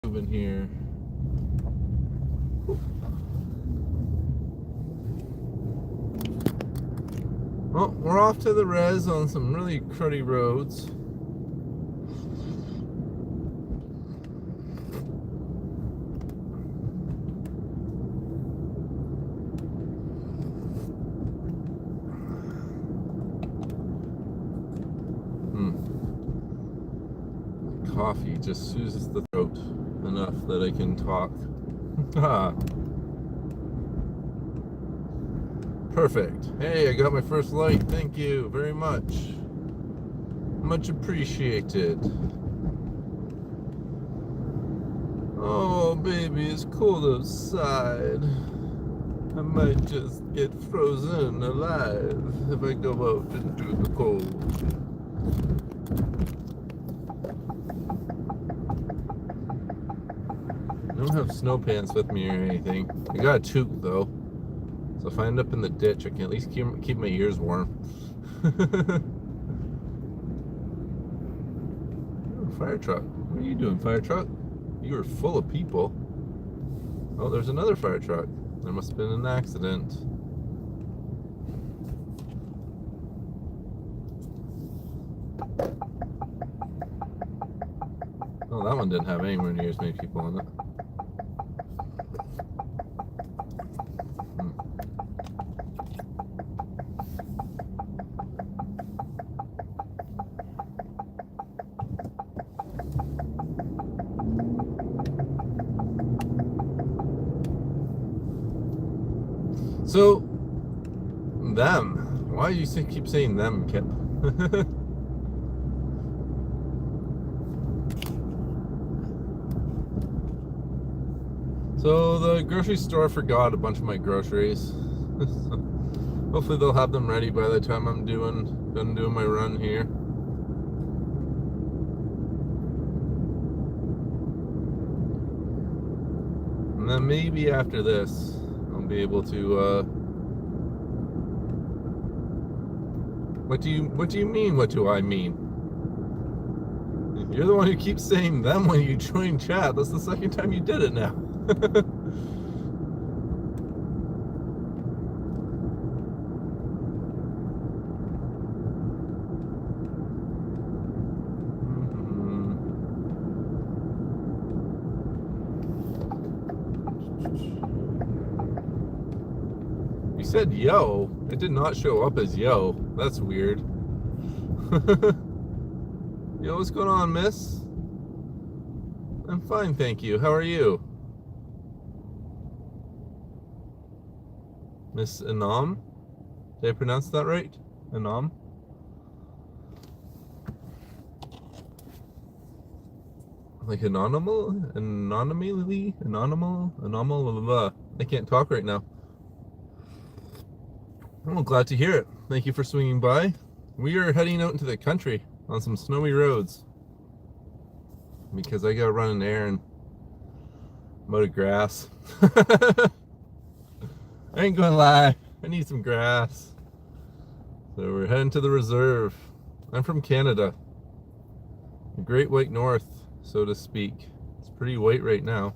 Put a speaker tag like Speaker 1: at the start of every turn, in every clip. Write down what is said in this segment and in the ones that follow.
Speaker 1: moving here. Well, we're off to the res on some really cruddy roads. Coffee just soothes the throat enough that I can talk. Perfect. Hey, I got my first light. Thank you very much. Much appreciated. Oh, baby, it's cold outside. I might just get frozen alive if I go out into the cold. I don't have snow pants with me or anything. I got a toque though, so if I end up in the ditch, I can at least keep my ears warm. Fire truck. What are you doing, fire truck? You are full of people. Oh, there's another fire truck. There must have been an accident. Oh, that one didn't have anywhere near as many people on it. So, them. Why do you keep saying them, Kip? So the grocery store forgot a bunch of my groceries. Hopefully they'll have them ready by the time I'm done doing my run here. And then maybe after this, I'll be able to. What do you mean? What do I mean? You're the one who keeps saying them when you join chat. That's the second time you did it now. You said yo. It did not show up as yo. That's weird. Yo, what's going on, miss? I'm fine, thank you. How are you? Miss Anam? Did I pronounce that right? Anam? Like anonymal? Anonymal? I can't talk right now. I'm glad to hear it. Thank you for swinging by. We are heading out into the country on some snowy roads because I gotta run an errand. I'm out of grass. I ain't gonna lie, I need some grass. So we're heading to the reserve. I'm from Canada, the Great White North, so to speak. It's pretty white right now.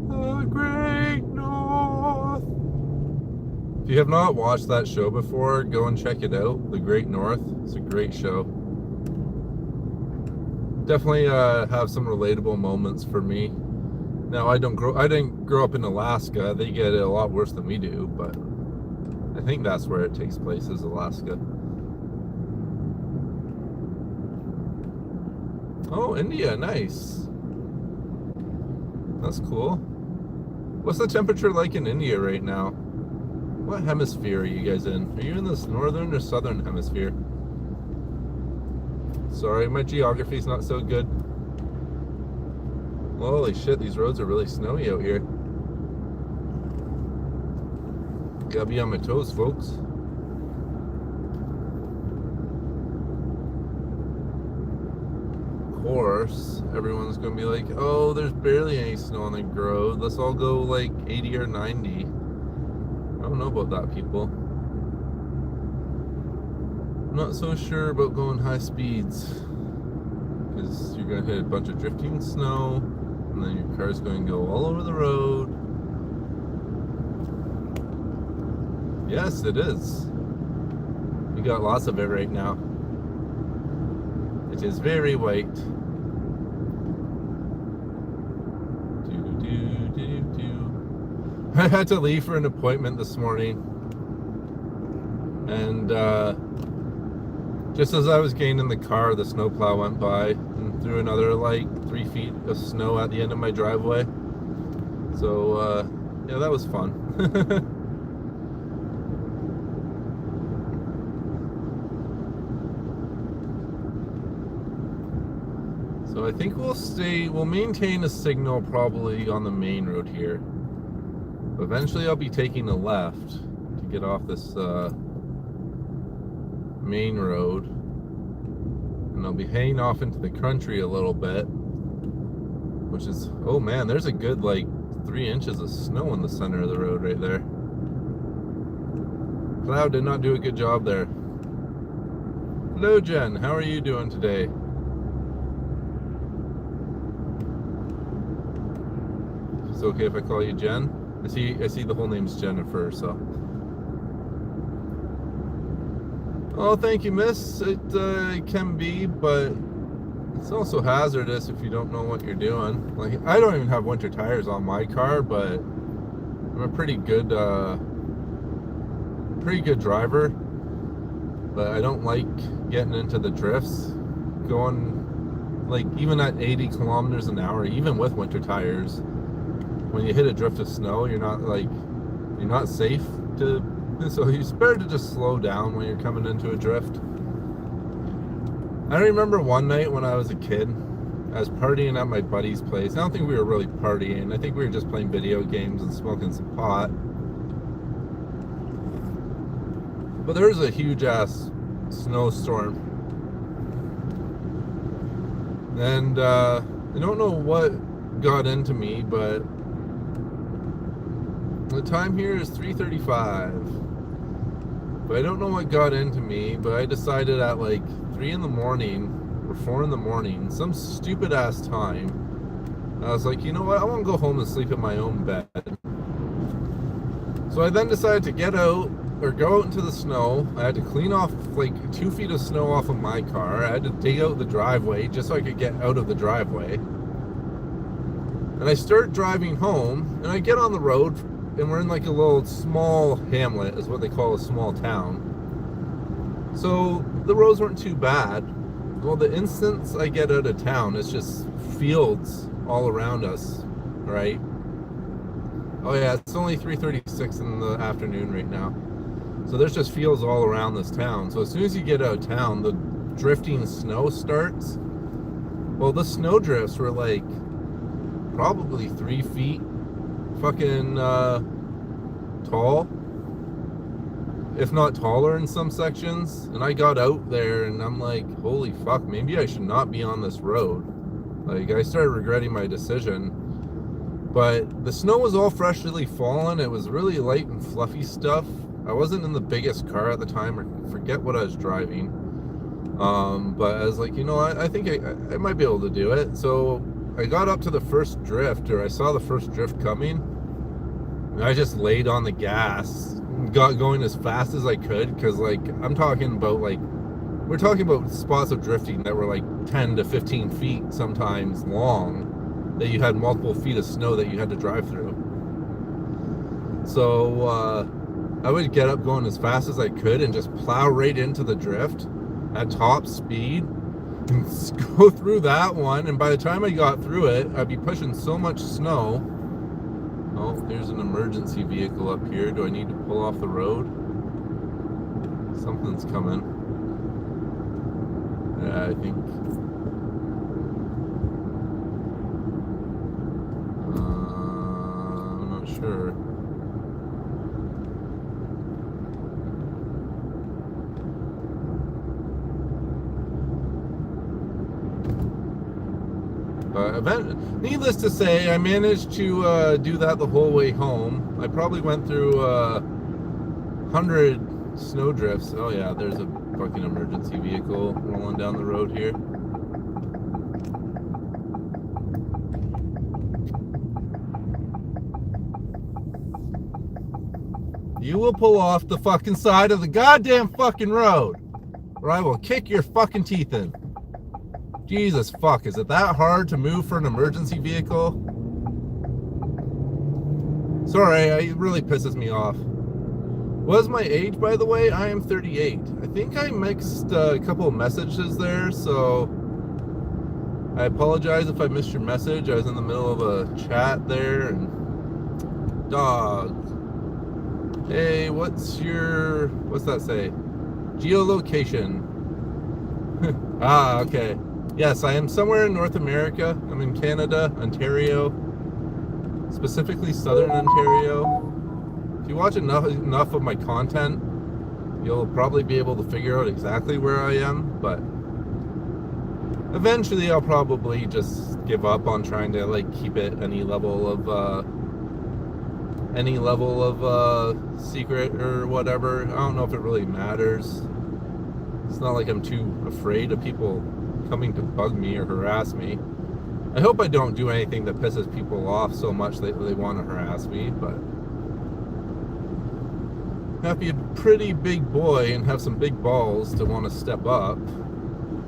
Speaker 1: The Great North. If you have not watched that show before, go and check it out. The Great North. It's a great show. Definitely have some relatable moments for me. Now I didn't grow up in Alaska. They get it a lot worse than we do, but I think that's where it takes place, is Alaska. Oh, India, nice. That's cool. What's the temperature like in India right now? What hemisphere are you guys in? Are you in this northern or southern hemisphere? Sorry, my geography's not so good. Holy shit, these roads are really snowy out here. Gotta be on my toes, folks. Of course, everyone's gonna be like, oh, there's barely any snow on the road. Let's all go like 80 or 90. I don't know about that, people. I'm not so sure about going high speeds, because you're going to hit a bunch of drifting snow, and then your car's going to go all over the road. Yes, it is. We got lots of it right now. It is very white. I had to leave for an appointment this morning, and just as I was getting in the car, the snowplow went by and threw another like 3 feet of snow at the end of my driveway. So yeah, that was fun. So I think we'll maintain a signal probably on the main road here. Eventually I'll be taking a left to get off this main road, and I'll be heading off into the country a little bit, which is, oh man, there's a good like 3 inches of snow in the center of the road right there. Cloud did not do a good job there. Hello Jen, how are you doing today? It's okay if I call you Jen? I see the whole name's Jennifer, so. Oh, thank you, miss. It can be, but it's also hazardous if you don't know what you're doing. Like, I don't even have winter tires on my car, but I'm a pretty good driver. But I don't like getting into the drifts, going like even at 80 kilometers an hour, even with winter tires. When you hit a drift of snow, you're not safe to, so it's better to just slow down when you're coming into a drift. I remember one night when I was a kid, I was partying at my buddy's place. I don't think we were really partying. I think we were just playing video games and smoking some pot. But there was a huge ass snowstorm. And I don't know what got into me, but the time here is 3:35, but I don't know what got into me, but I decided at like 3 in the morning or 4 in the morning, some stupid ass time, I was like, you know what, I want to go home and sleep in my own bed. So I then decided to go out into the snow. I had to clean off like 2 feet of snow off of my car. I had to dig out the driveway just so I could get out of the driveway. And I start driving home, and I get on the road, and we're in like a little small hamlet, is what they call a small town. So the roads weren't too bad. Well, the instant I get out of town, it's just fields all around us, right? Oh yeah, it's only 3:36 in the afternoon right now. So there's just fields all around this town. So as soon as you get out of town, the drifting snow starts. Well, the snow drifts were like probably 3 feet fucking tall, if not taller in some sections. And I got out there and I'm like, holy fuck, maybe I should not be on this road. Like, I started regretting my decision. But the snow was all freshly fallen. It was really light and fluffy stuff. I wasn't in the biggest car at the time, or forget what I was driving. But I was like, you know, I think I might be able to do it. So I got up to the first drift, or I saw the first drift coming, and I just laid on the gas, got going as fast as I could, because like we're talking about spots of drifting that were like 10 to 15 feet sometimes long, that you had multiple feet of snow that you had to drive through. So I would get up going as fast as I could and just plow right into the drift at top speed and go through that one. And by the time I got through it, I'd be pushing so much snow. Oh, there's an emergency vehicle up here. Do I need to pull off the road? Something's coming. Yeah, I think. I'm not sure. Needless to say, I managed to do that the whole way home. I probably went through 100 Snow drifts. Oh yeah, there's a fucking emergency vehicle rolling down the road here. You will pull off the fucking side of the goddamn fucking road, or I will kick your fucking teeth in. Jesus fuck, is it that hard to move for an emergency vehicle? Sorry, it really pisses me off. What is my age, by the way? I am 38. I think I mixed a couple of messages there, so I apologize if I missed your message. I was in the middle of a chat there, and dog. Hey, what's that say? Geolocation. Ah, okay. Yes, I am somewhere in North America. I'm in Canada, Ontario, specifically Southern Ontario. If you watch enough of my content, you'll probably be able to figure out exactly where I am, but eventually I'll probably just give up on trying to like keep it any level of secret or whatever. I don't know if it really matters. It's not like I'm too afraid of people coming to bug me or harass me. I hope I don't do anything that pisses people off so much that they want to harass me, but I have to be a pretty big boy and have some big balls to want to step up.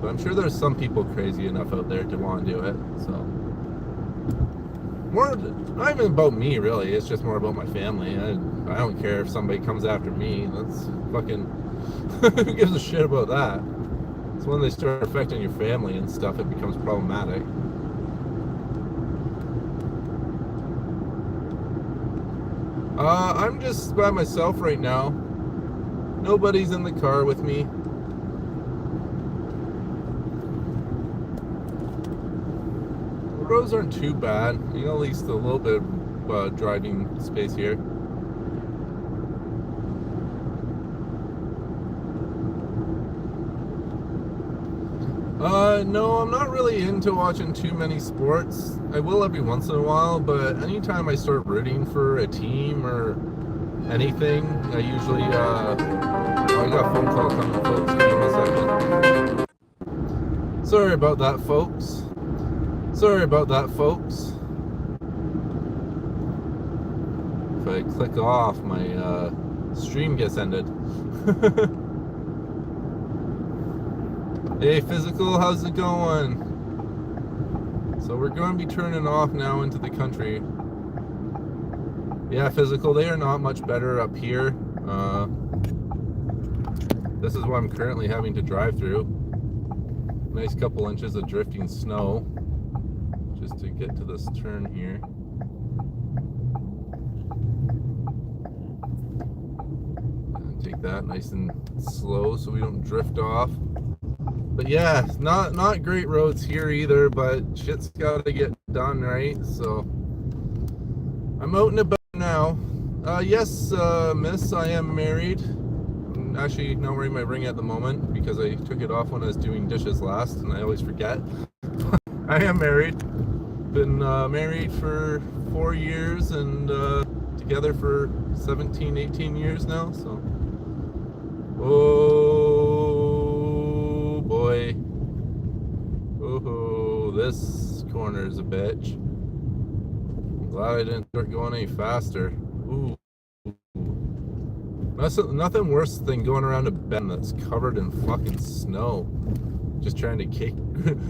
Speaker 1: But I'm sure there's some people crazy enough out there to want to do it, so more, not even about me really, it's just more about my family. I don't care if somebody comes after me. That's fucking who gives a shit about that? It's when they start affecting your family and stuff, it becomes problematic. I'm just by myself right now. Nobody's in the car with me. The roads aren't too bad. You know, at least a little bit of driving space here. No, I'm not really into watching too many sports. I will every once in a while, but anytime I start rooting for a team or anything, I usually, oh, I got a phone call coming, folks. Give me a second. Sorry about that, folks. Sorry about that, folks. If I click off, my stream gets ended. Hey, Physical, how's it going? So we're going to be turning off now into the country. Yeah, Physical, they are not much better up here. This is what I'm currently having to drive through. Nice couple inches of drifting snow just to get to this turn here. And take that nice and slow so we don't drift off. But yeah, not great roads here either, but shit's got to get done, right? So I'm out and about now. Yes, miss, I am married. I'm actually not wearing my ring at the moment because I took it off when I was doing dishes last, and I always forget. I am married. Been married for 4 years and together for 17, 18 years now, so. Oh boy. Oh, this corner's a bitch. I'm glad I didn't start going any faster. Ooh. Nothing worse than going around a bend that's covered in fucking snow. Just trying to kick.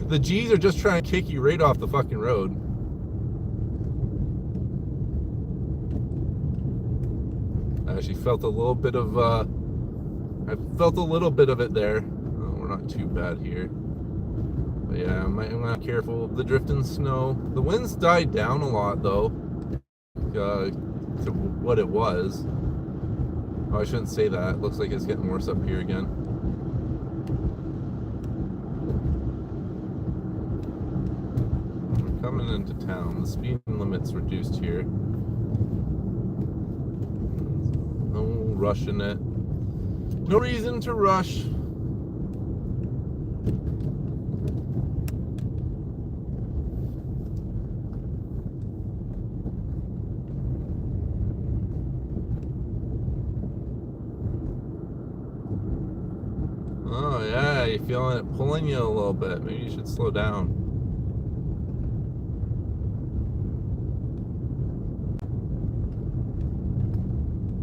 Speaker 1: The G's are just trying to kick you right off the fucking road. I actually felt a little bit of, I felt a little bit of it there. Oh, we're not too bad here. But yeah, I'm not careful of the drifting snow. The wind's died down a lot though, to what it was. Oh, I shouldn't say that. It looks like it's getting worse up here again. We're coming into town. The speed limit's reduced here. No rushing it. No reason to rush. feeling it pulling you a little bit. Maybe you should slow down.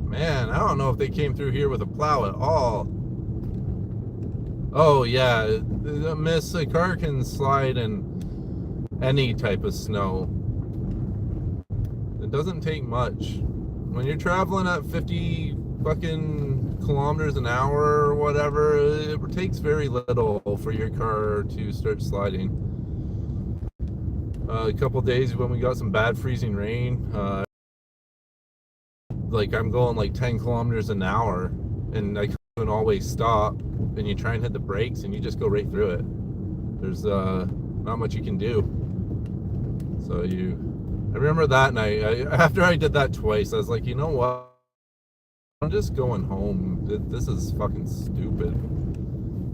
Speaker 1: Man, I don't know if they came through here with a plow at all. Oh yeah, miss, a car can slide in any type of snow. It doesn't take much. When you're traveling at 50 fucking kilometers an hour or whatever, it takes very little for your car to start sliding. A couple days when we got some bad freezing rain, like I'm going like 10 kilometers an hour and I couldn't always stop, and you try and hit the brakes and you just go right through it. There's not much you can do. So I remember that night, after I did that twice, I was like, you know what? I'm just going home. This is fucking stupid.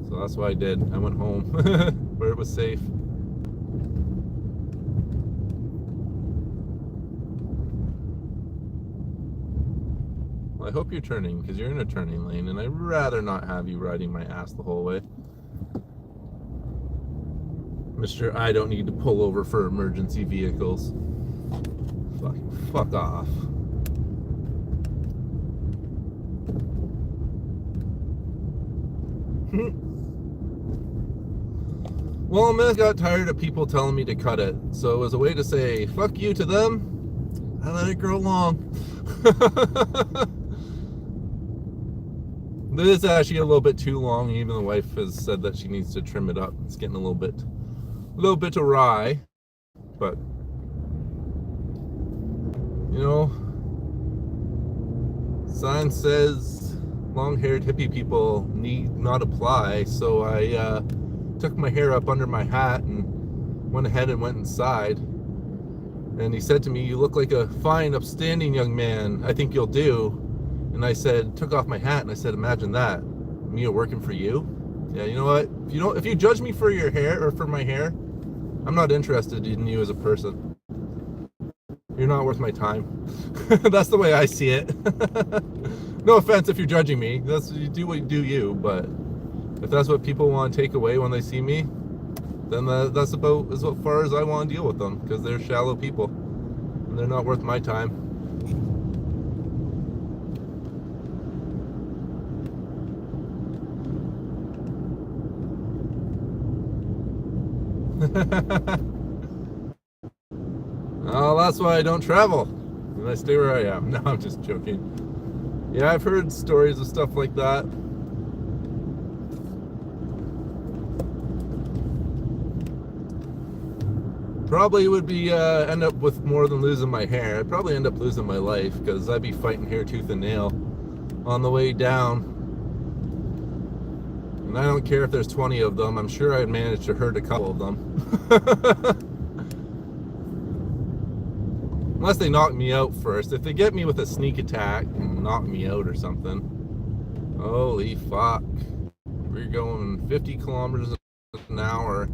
Speaker 1: So that's what I did. I went home where it was safe. Well, I hope you're turning, because you're in a turning lane, and I'd rather not have you riding my ass the whole way. Mr. I don't need to pull over for emergency vehicles. Fuck off. Well, I got tired of people telling me to cut it, so it was a way to say fuck you to them. I let it grow long. This is actually a little bit too long. Even the wife has said that she needs to trim it up. It's getting a little bit awry, but you know, sign says long-haired hippie people need not apply. So I took my hair up under my hat and went ahead and went inside. And he said to me, "You look like a fine, upstanding young man. I think you'll do." And I said, took off my hat and I said, "Imagine that, me working for you." Yeah, you know what? If you judge me for your hair or for my hair, I'm not interested in you as a person. You're not worth my time. That's the way I see it. No offense if you're judging me. You do what you do, but if that's what people want to take away when they see me, then that's about as far as I want to deal with them, because they're shallow people and they're not worth my time. Oh, that's why I don't travel, and I stay where I am. No, I'm just joking. Yeah, I've heard stories of stuff like that. Probably would be end up with more than losing my hair. I'd probably end up losing my life, because I'd be fighting hair tooth and nail on the way down. And I don't care if there's 20 of them. I'm sure I'd manage to hurt a couple of them. Unless they knock me out first. If they get me with a sneak attack and knock me out or something. Holy fuck. We're going 50 kilometers an hour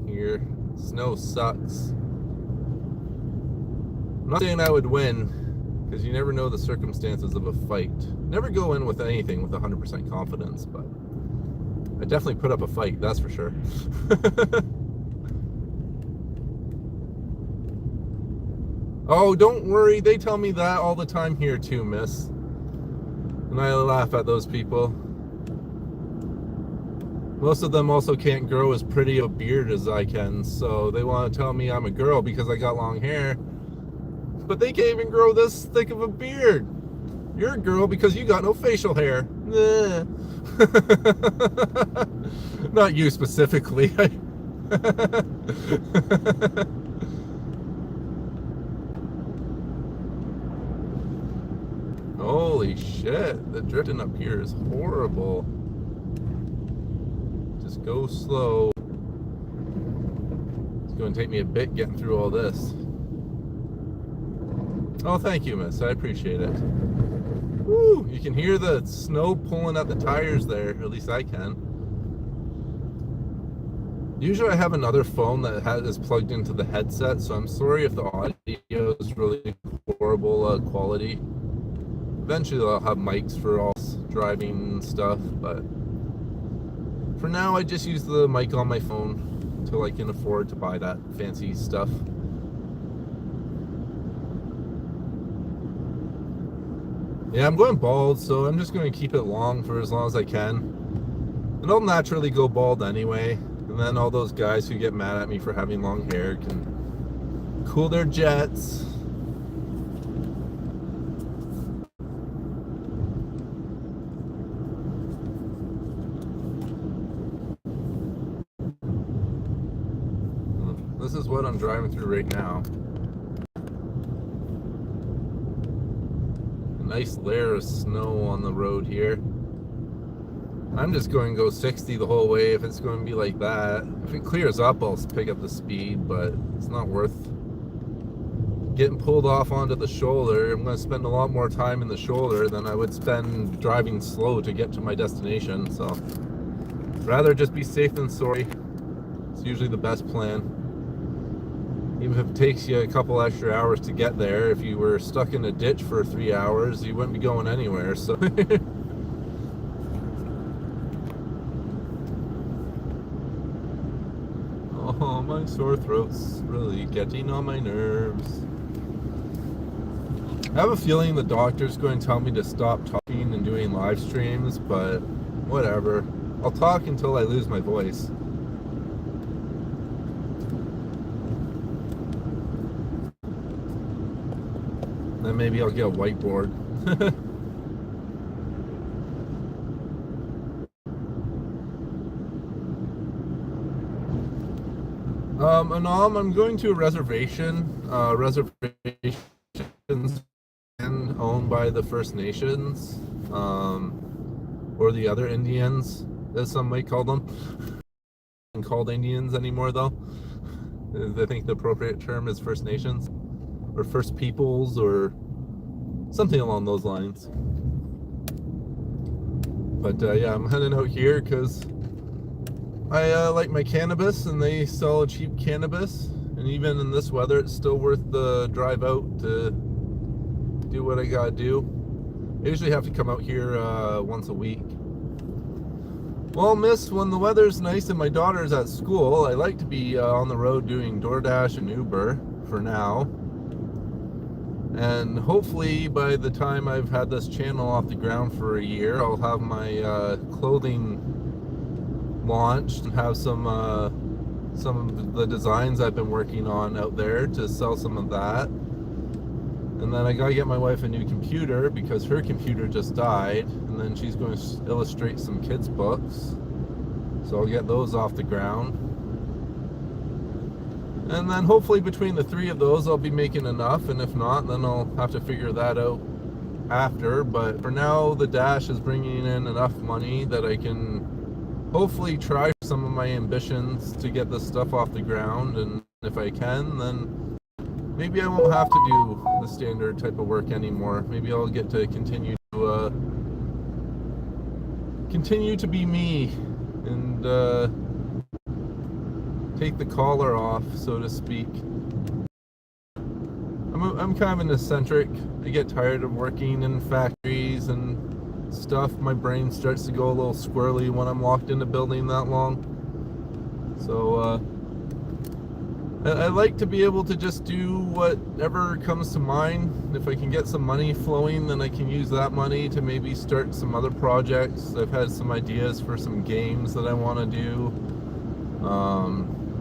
Speaker 1: here. Snow sucks. I'm not saying I would win, because you never know the circumstances of a fight. Never go in with anything with 100% confidence, but I definitely put up a fight, that's for sure. Oh, don't worry, they tell me that all the time here too, miss. And I laugh at those people. Most of them also can't grow as pretty a beard as I can, so they want to tell me I'm a girl because I got long hair. But they can't even grow this thick of a beard. You're a girl because you got no facial hair. Not you specifically. Holy shit, the drifting up here is horrible. Just go slow. It's going to take me a bit getting through all this. Oh, thank you, miss. I appreciate it. Woo! You can hear the snow pulling at the tires there. At least I can. Usually I have another phone that is plugged into the headset, so I'm sorry if the audio is really horrible quality. Eventually I'll have mics for all driving stuff, but for now, I just use the mic on my phone until I can afford to buy that fancy stuff. Yeah, I'm going bald, so I'm just going to keep it long for as long as I can. And I'll naturally go bald anyway. And then all those guys who get mad at me for having long hair can cool their jets. This is what I'm driving through right now. A nice layer of snow on the road here. I'm just going to go 60 the whole way if it's going to be like that. If it clears up, I'll pick up the speed, but it's not worth getting pulled off onto the shoulder. I'm going to spend a lot more time in the shoulder than I would spend driving slow to get to my destination. So, rather just be safe than sorry. It's usually the best plan. Even if it takes you a couple extra hours to get there, if you were stuck in a ditch for 3 hours, you wouldn't be going anywhere. So. Oh, my sore throat's really getting on my nerves. I have a feeling the doctor's going to tell me to stop talking and doing live streams, but whatever. I'll talk until I lose my voice. Then maybe I'll get a whiteboard. Anam, I'm going to a reservation. Reservations owned by the First Nations, or the other Indians, as some might call them. Not called Indians anymore, though. I think the appropriate term is First Nations, or First Peoples, or something along those lines. But yeah, I'm heading out here because I like my cannabis, and they sell cheap cannabis, and even in this weather it's still worth the drive out to do what I gotta do. I usually have to come out here once a week. Well, miss, when the weather's nice and my daughter's at school, I like to be on the road doing DoorDash and Uber for now. And hopefully by the time I've had this channel off the ground for a year, I'll have my clothing launched and have some of the designs I've been working on out there to sell some of that. And then I gotta get my wife a new computer because her computer just died, and then she's going to illustrate some kids' books, so I'll get those off the ground. And then hopefully between the three of those I'll be making enough, and if not, then I'll have to figure that out after. But for now, the Dash is bringing in enough money that I can hopefully try some of my ambitions to get this stuff off the ground, and if I can, then maybe I won't have to do the standard type of work anymore. Maybe I'll get to continue to be me and take the collar off, so to speak. I'm kind of an eccentric. I get tired of working in factories and stuff. My brain starts to go a little squirrely when I'm locked in a building that long. So I like to be able to just do whatever comes to mind. If I can get some money flowing, then I can use that money to maybe start some other projects. I've had some ideas for some games that I want to do,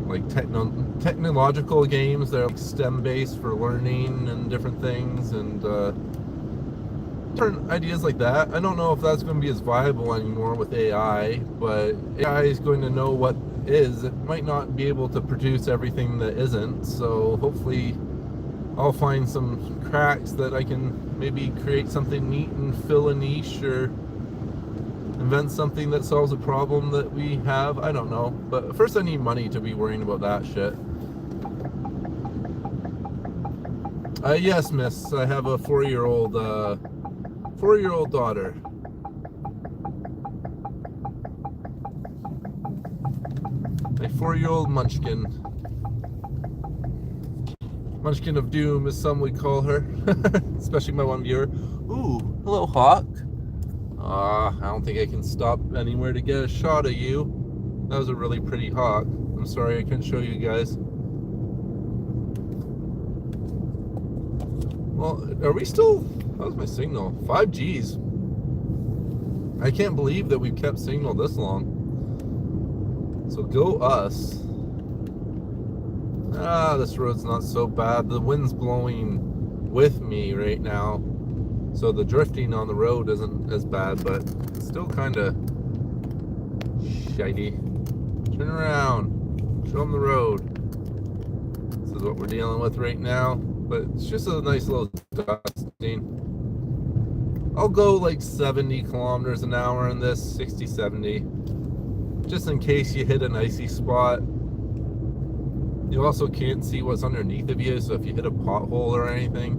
Speaker 1: like technological games that are like STEM based for learning and different things, and different ideas like that. I don't know if that's going to be as viable anymore with AI, but AI is going to know what is. It might not be able to produce everything that isn't, so hopefully I'll find some cracks that I can maybe create something neat and fill a niche, or invent something that solves a problem that we have. I don't know, but first I need money to be worrying about that shit. Yes, miss, I have a four-year-old daughter. A 4-year-old munchkin. Munchkin of Doom, as some would call her. Especially my one viewer. Ooh, hello, Hawk. I don't think I can stop anywhere to get a shot of you. That was a really pretty hawk. I'm sorry I couldn't show you guys. Well, are we still... How's my signal? 5 Gs. I can't believe that we've kept signal this long. So go us. This road's not so bad. The wind's blowing with me right now, so the drifting on the road isn't as bad, but it's still kind of shitey. Turn around. Show them the road. This is what we're dealing with right now, but it's just a nice little dusting. I'll go like 70 kilometers an hour in this, 60, 70. Just in case you hit an icy spot. You also can't see what's underneath of you, so if you hit a pothole or anything,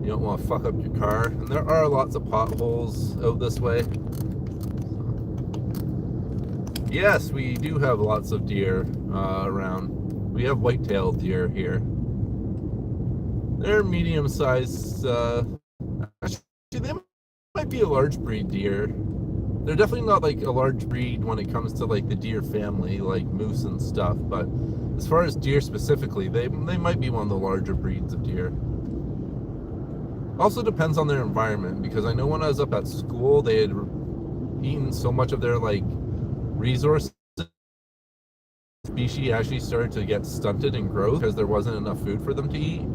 Speaker 1: you don't want to fuck up your car. And there are lots of potholes out this way. Yes, we do have lots of deer around. We have white-tailed deer here. They're medium-sized. Actually, they might be a large breed deer. They're definitely not like a large breed when it comes to like the deer family, like moose and stuff. But as far as deer specifically, they might be one of the larger breeds of deer. Also depends on their environment, because I know when I was up at school, they had eaten so much of their like resources. Species actually started to get stunted in growth because there wasn't enough food for them to eat.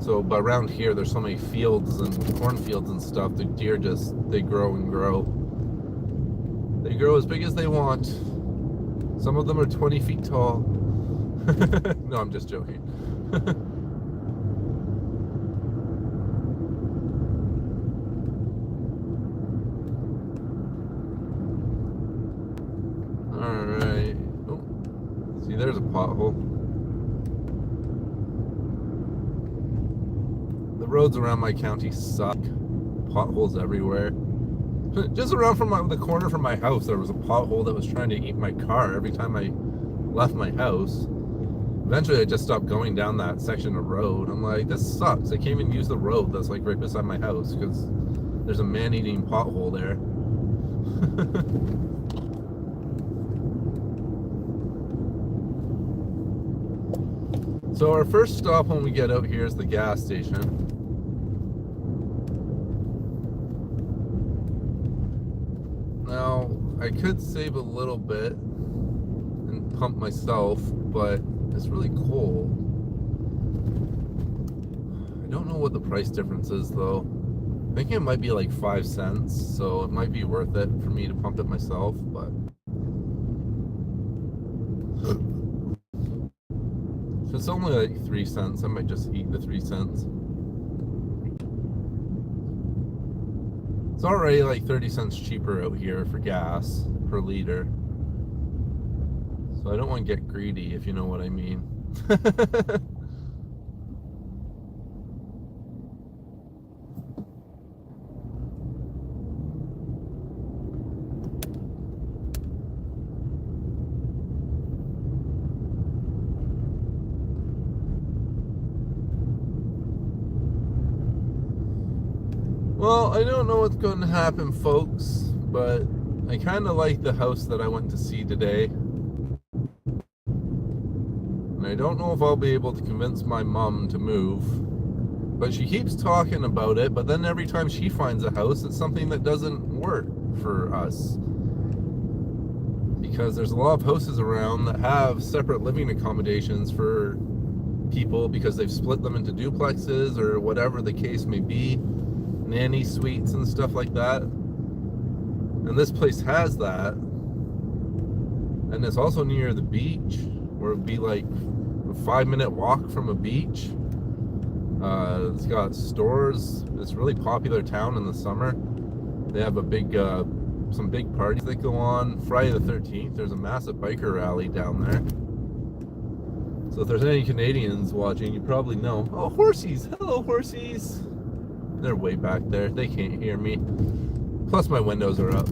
Speaker 1: So, but around here, there's so many fields and cornfields and stuff. The deer just, they grow and grow. They grow as big as they want. Some of them are 20 feet tall. No, I'm just joking. Alright. Oh, see, there's a pothole. The roads around my county suck. Potholes everywhere. Just around from the corner from my house, there was a pothole that was trying to eat my car every time I left my house. Eventually, I just stopped going down that section of road. I'm like, this sucks. I can't even use the road that's like right beside my house because there's a man-eating pothole there. So our first stop when we get out here is the gas station. Now, I could save a little bit and pump myself, but it's really cold. I don't know what the price difference is though. I think it might be like 5 cents, so it might be worth it for me to pump it myself, but if it's only like 3 cents, I might just eat the 3 cents. It's already like 30 cents cheaper out here for gas per liter. So I don't want to get greedy, if you know what I mean. Well, I don't know what's going to happen, folks, but I kind of like the house that I went to see today. And I don't know if I'll be able to convince my mom to move. But she keeps talking about it, but then every time she finds a house, it's something that doesn't work for us. Because there's a lot of houses around that have separate living accommodations for people because they've split them into duplexes or whatever the case may be. Nanny suites and stuff like that. And this place has that. And it's also near the beach, where it'd be like a 5-minute walk from a beach. It's got stores. It's a really popular town in the summer. They have a big, some big parties that go on. Friday the 13th, there's a massive biker rally down there. So if there's any Canadians watching, you probably know. Oh, horsies! Hello, horsies! They're way back there. They can't hear me. Plus my windows are up.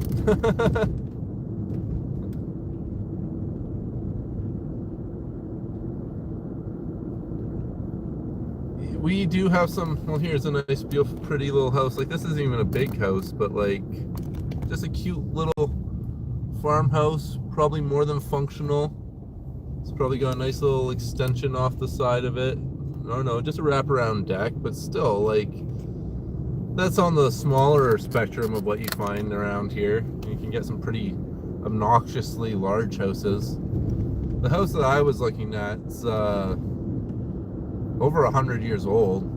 Speaker 1: We do have some, well, here's a nice, beautiful, pretty little house. Like, this isn't even a big house, but like, just a cute little farmhouse, probably more than functional. It's probably got a nice little extension off the side of it. I don't know, just a wraparound deck, but still, like, that's on the smaller spectrum of what you find around here. You can get some pretty obnoxiously large houses. The house that I was looking at is over 100 years old.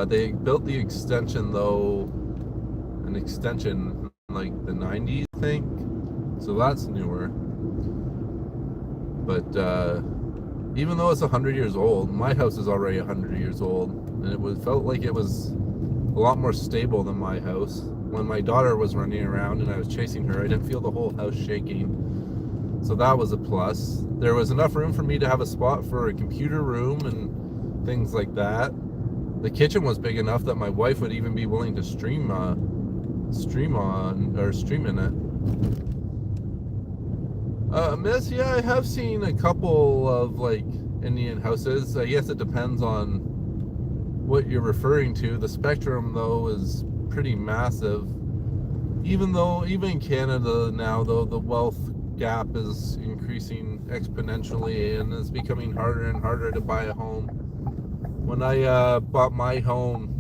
Speaker 1: They built the extension, though, an extension in like the 90s, I think. So that's newer. But even though it's 100 years old, my house is already 100 years old, and felt like it was a lot more stable than my house. When my daughter was running around and I was chasing her, I didn't feel the whole house shaking. So that was a plus. There was enough room for me to have a spot for a computer room and things like that. The kitchen was big enough that my wife would even be willing to stream in it. Miss, yeah, I have seen a couple of like Indian houses. I guess it depends on what you're referring to. The spectrum, though, is pretty massive. Even in Canada now, though, the wealth gap is increasing exponentially and it's becoming harder and harder to buy a home. When I bought my home,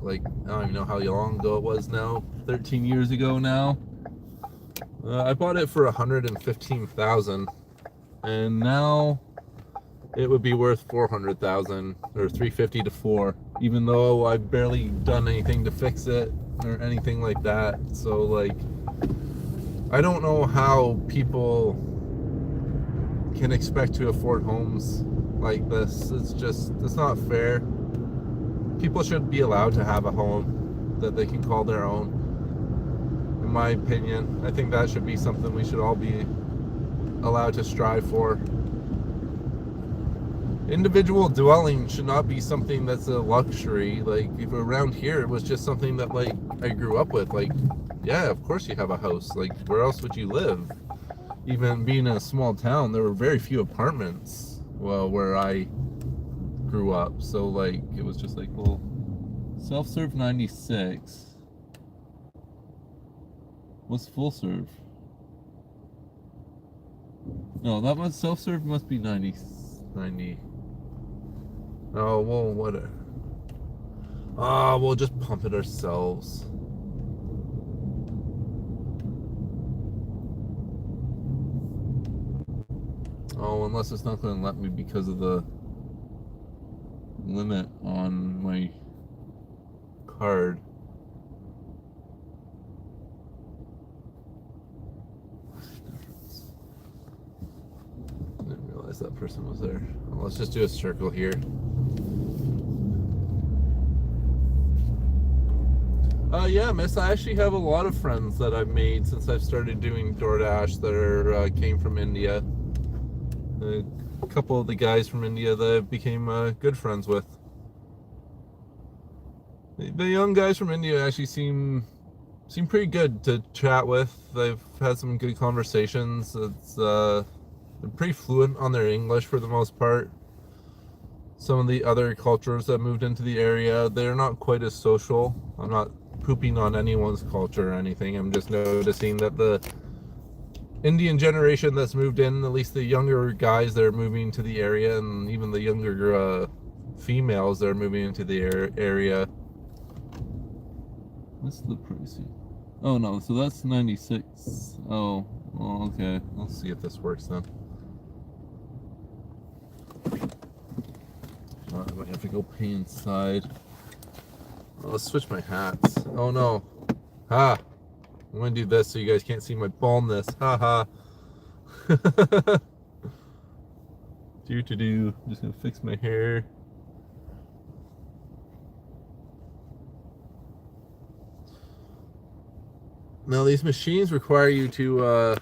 Speaker 1: like, I don't even know how long ago it was now, 13 years ago now. I bought it for $115,000, and now it would be worth $400,000 or $350,000 to $400,000, even though I've barely done anything to fix it or anything like that. So, like, I don't know how people can expect to afford homes like this. It's not fair. People should be allowed to have a home that they can call their own. In my opinion, I think that should be something we should all be allowed to strive for. Individual dwelling should not be something that's a luxury. Like, if around here it was just something that, like, I grew up with. Like, yeah, of course you have a house. Like, where else would you live? Even being in a small town, there were very few apartments, well, where I grew up. So, like, it was just like, well, self-serve 96. What's full serve? No, that was self-serve must be 90. Oh, well, whatever. We'll just pump it ourselves. Oh, unless it's not going to let me because of the limit on my card. Didn't realize that person was there. Well, let's just do a circle here. Yeah, miss, I actually have a lot of friends that I've made since I've started doing DoorDash that came from India. A couple of the guys from India that I became good friends with. The young guys from India actually seem pretty good to chat with. I've had some good conversations. They're pretty fluent on their English for the most part. Some of the other cultures that moved into the area, they're not quite as social. I'm not pooping on anyone's culture or anything. I'm just noticing that the Indian generation that's moved in, at least the younger guys that are moving to the area, and even the younger females that are moving into the area. What's the pricing? Oh no, so that's 96. Oh, okay. Let's see if this works then. I might have to go pay inside. Let's switch my hats. Oh no. I'm gonna do this so you guys can't see my baldness. Haha. Do. Just gonna fix my hair. Now these machines require you to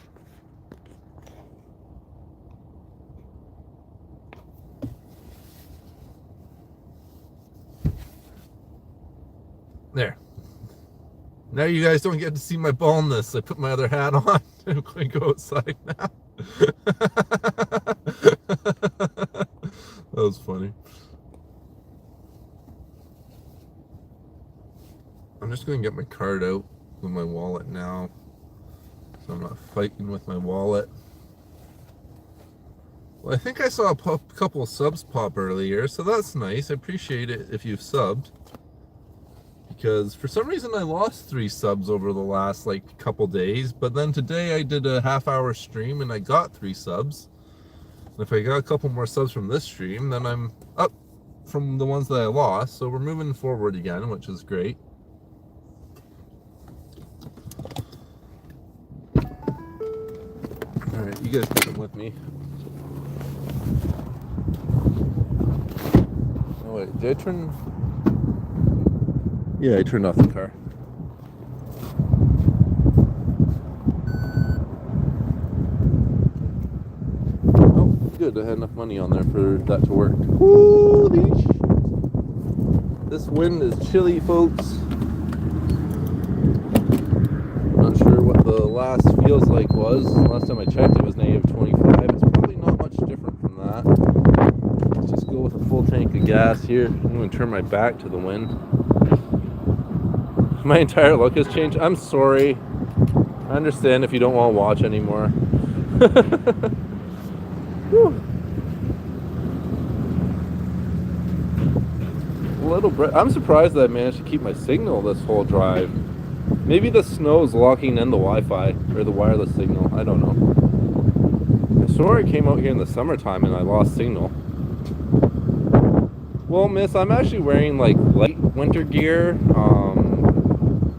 Speaker 1: there. Now you guys don't get to see my baldness. I put my other hat on. I'm going to go outside now. That was funny. I'm just going to get my card out with my wallet now. So I'm not fighting with my wallet. Well, I think I saw a couple of subs pop earlier, so that's nice. I appreciate it if you've subbed. Because for some reason I lost 3 subs over the last couple days, but then today I did a half-hour stream and I got 3 subs. And if I got a couple more subs from this stream, then I'm up from the ones that I lost, so we're moving forward again, which is great. Alright, you guys come with me. Oh wait, did I turn... Yeah, I turned off the car. Oh, good, I had enough money on there for that to work. Holy shit. This wind is chilly, folks. Not sure what the last feels like was. Last time I checked, it was -25. It's probably not much different from that. Let's just go with a full tank of gas here. I'm going to turn my back to the wind. My entire look has changed. I'm sorry. I understand if you don't want to watch anymore. I'm surprised that I managed to keep my signal this whole drive. Maybe the snow's locking in the Wi-Fi or the wireless signal. I don't know. I swore I came out here in the summertime and I lost signal. Well, miss, I'm actually wearing light winter gear.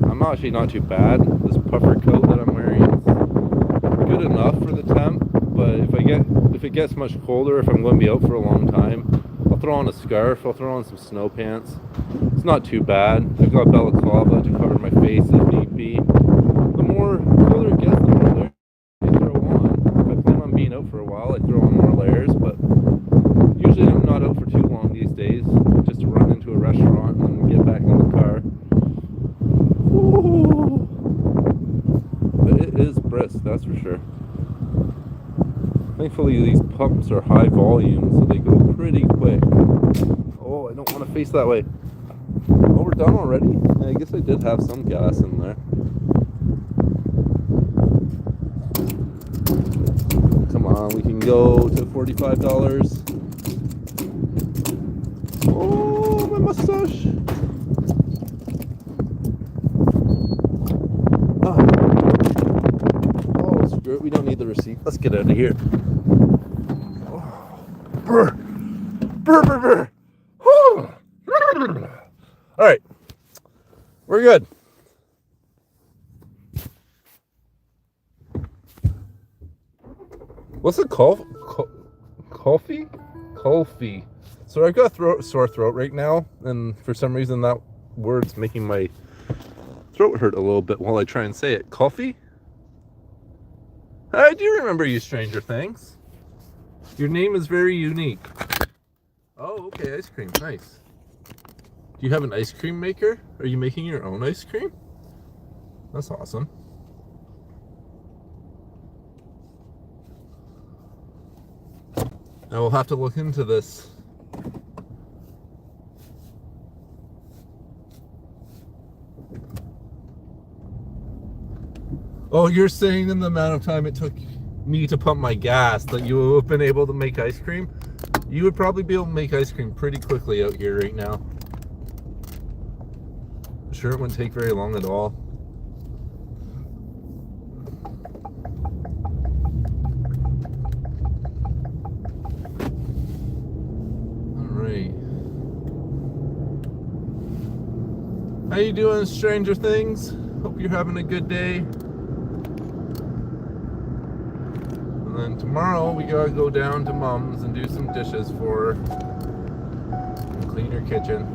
Speaker 1: I'm actually not too bad. This puffer coat that I'm wearing is good enough for the temp, but if it gets much colder, if I'm going to be out for a long time, I'll throw on a scarf, I'll throw on some snow pants. It's not too bad. I've got balaclava to cover my face if need be. The more colder it gets, the more layers I throw on. If I plan on being out for a while, I throw on more layers, but usually I'm not out for too long these days, just to run into a restaurant and then get back in the car. Ooh. But it is brisk, that's for sure. Thankfully these pumps are high volume, so they go pretty quick. Oh, I don't want to face that way. Oh, we're done already? I guess I did have some gas in there. Come on, we can go to $45. Oh, my mustache. Oh, screw it. We don't need the receipt. Let's get out of here. Oh. Brr. Brr, brr, brr. All right. We're good. What's it called? Coffee? Coffee. So I've got a sore throat right now, and for some reason that word's making my throat hurt a little bit while I try and say it. Coffee? I do remember you, Stranger Things. Your name is very unique. Oh, okay, ice cream. Nice. Do you have an ice cream maker? Are you making your own ice cream? That's awesome. I will have to look into this. Oh, you're saying in the amount of time it took me to pump my gas that you would have been able to make ice cream? You would probably be able to make ice cream pretty quickly out here right now. I'm sure it wouldn't take very long at all. Alright. How you doing, Stranger Things? Hope you're having a good day. And then tomorrow we gotta go down to Mom's and do some dishes for her and clean her kitchen.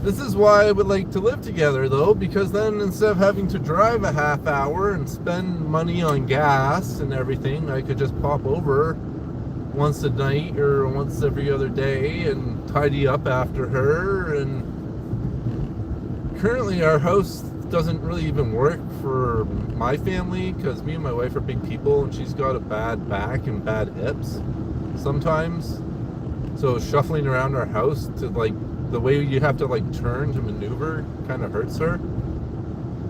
Speaker 1: This is why I would like to live together though, because then instead of having to drive a half hour and spend money on gas and everything, I could just pop over once a night or once every other day and tidy up after her. And currently our house doesn't really even work for my family because me and my wife are big people and she's got a bad back and bad hips sometimes, so shuffling around our house to the way you have to turn to maneuver kind of hurts her.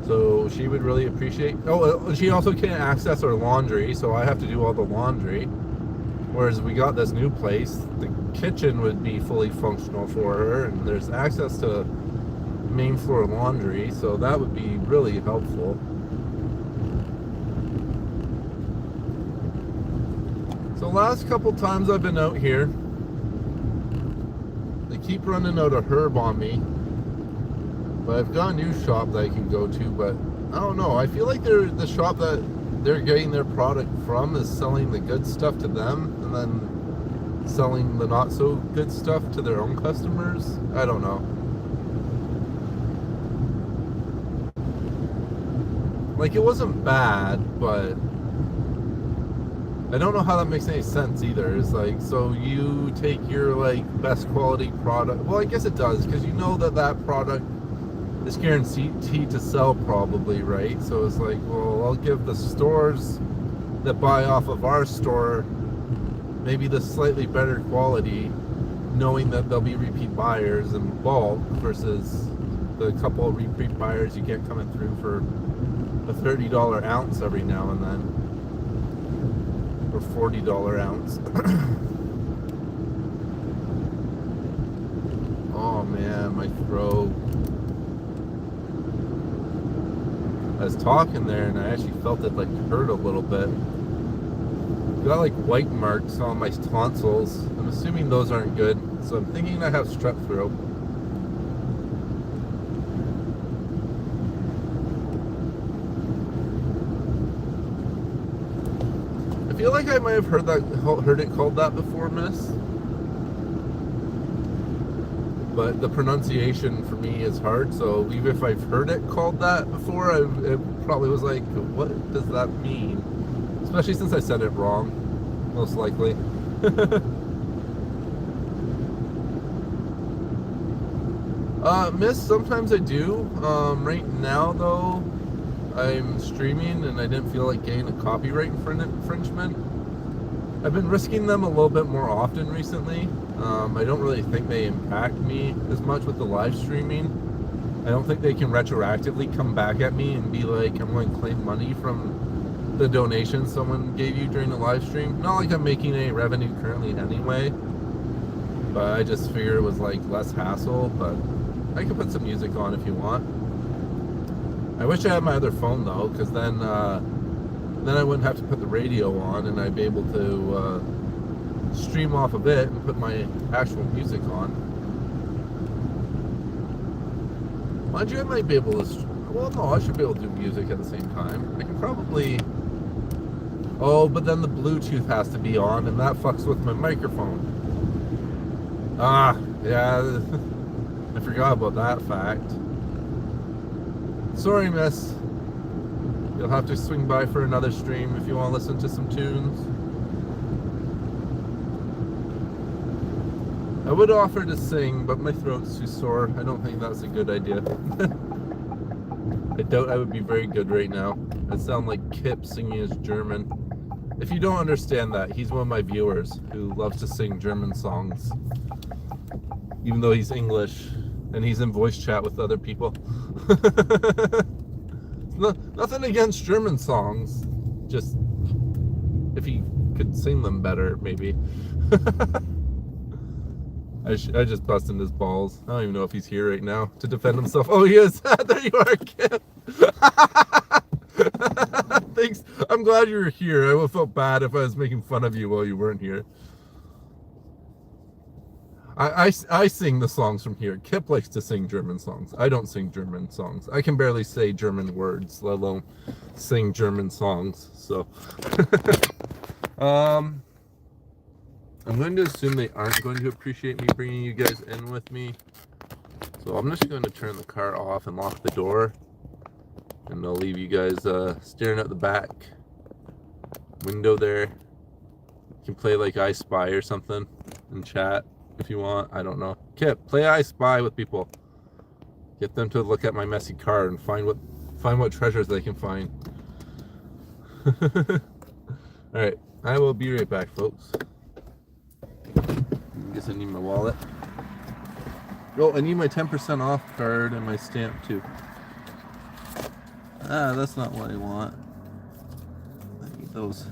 Speaker 1: So she would really appreciate. Oh, she also can't access our laundry, so I have to do all the laundry. Whereas we got this new place, the kitchen would be fully functional for her, and there's access to main floor laundry, so that would be really helpful. So last couple times I've been out here, they keep running out of herb on me. But I've got a new shop that I can go to, but I don't know. I feel like the shop that they're getting their product from is selling the good stuff to them and then selling the not so good stuff to their own customers. I don't know. Like, it wasn't bad, but I don't know how that makes any sense either. It's like, so you take your like best quality product. Well, I guess it does, because you know that product is guaranteed to sell probably, right? So it's like, well, I'll give the stores that buy off of our store maybe the slightly better quality, knowing that there'll be repeat buyers in bulk versus the couple of repeat buyers you get coming through for a $30 ounce every now and then, or $40 ounce. Oh man, my throat. I was talking there and I actually felt it like hurt a little bit. Got like white marks on my tonsils. I'm assuming those aren't good, so I'm thinking I have strep throat. I feel like I might have heard it called that before, miss. But the pronunciation for me is hard, so even if I've heard it called that before, it probably was like, what does that mean? Especially since I said it wrong, most likely. Miss, sometimes I do. Right now, though, I'm streaming and I didn't feel like getting a copyright infringement. I've been risking them a little bit more often recently. I don't really think they impact me as much with the live streaming. I don't think they can retroactively come back at me and be like, I'm going to claim money from the donation someone gave you during the live stream. Not like I'm making any revenue currently anyway, but I just figure it was like less hassle. But I can put some music on if you want. I wish I had my other phone though, because then I wouldn't have to put the radio on and I'd be able to stream off of it and put my actual music on. Mind you, I might be able to, well no, I should be able to do music at the same time. I can probably, oh, but then the Bluetooth has to be on and that fucks with my microphone. Ah, yeah, I forgot about that fact. Sorry, miss. You'll have to swing by for another stream if you want to listen to some tunes. I would offer to sing, but my throat's too sore. I don't think that's a good idea. I doubt I would be very good right now. I sound like Kip singing his German. If you don't understand that, he's one of my viewers who loves to sing German songs. Even though he's English, and he's in voice chat with other people. Nothing against German songs, just if he could sing them better, maybe. I just busted his balls. I don't even know if he's here right now to defend himself. Oh, he is. There you are, Kip. Thanks. I'm glad you were here. I would have felt bad if I was making fun of you while you weren't here. I sing the songs from here. Kip likes to sing German songs. I don't sing German songs. I can barely say German words, let alone sing German songs. So, I'm going to assume they aren't going to appreciate me bringing you guys in with me. So I'm just going to turn the car off and lock the door. And I'll leave you guys staring at the back window there. You can play like I Spy or something and chat if you want. I don't know. Kip, play I Spy with people. Get them to look at my messy car and find what treasures they can find. Alright, I will be right back, folks. Guess I need my wallet. Oh, I need my 10% off card and my stamp too. That's not what I want. I need those.